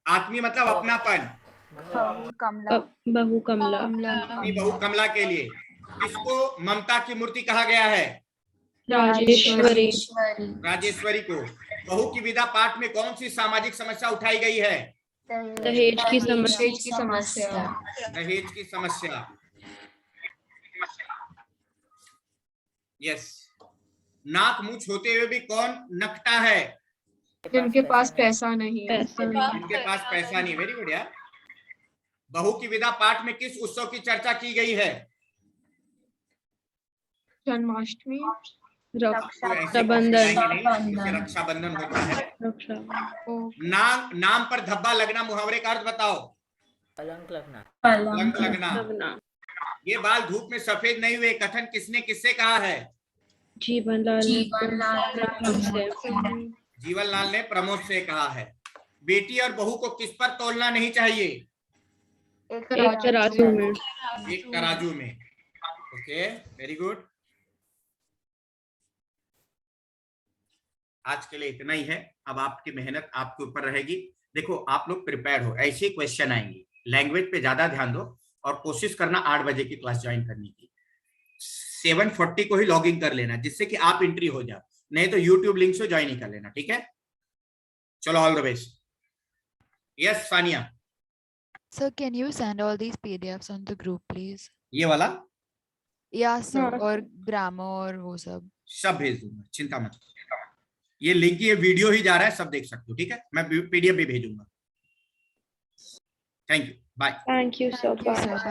आत्मीय मतलब अपनापन। बहू कमला। अपनी बहू कमला के लिए। किसको ममता की मूर्ति कहा गया है? राजेश्वरी को। बहू की विदा पाठ में कौन सी सामाजिक समस्या उठाई गई है? दहेज की समस्या। दहेज की समस्या। यस। नाक मुंह होते हुए भी कौन नकटा है? जिनके पास पैसा नहीं है। जिनके पास पैसा नहीं। वेरी गुड यार। बहू की विदा पाठ में किस उत्सव की चर्चा की गई है? जन्माष्टमी। रक्षाबंधन होता है। नाम पर धब्बा लगना मुहावरे का अर्थ बताओ। कलंक लगना। ये बाल धूप में सफेद नहीं हुए। कथन किसने किससे कहा है? जीवनलाल ने प्रमोद से कहा है। बेटी और बहू को किस पर तोलना नहीं चाहिए? एक तराजू में। एक तराजू में। Okay, very good. आज के लिए इतना ही है। अब आपकी मेहनत आपके ऊपर रहेगी। देखो, आप लोग प्रिपेयर हो, ऐसे क्वेश्चन आएंगे। लैंग्वेज पे ज्यादा ध्यान दो और कोशिश करना 8 बजे की क्लास ज्वाइन करने की। 7:40 को ही लॉग इन कर लेना, जिससे कि आप एंट्री हो जाओ। नहीं तो यूट्यूब लिंक से ज्वाइन ही कर लेना, ठीक है? चलो, all the best. Yes Sania. Sir, can you send all these PDFs on the group, please? ये वाला? Yeah, sir. और ग्रामर और वो सब भेज दूंगा, चिंता मत। ये लिंक, ये वीडियो ही जा रहा है, सब देख सकते हो, ठीक है? मैं PDF भी भेजूंगा। Thank you, bye. Thank you so much.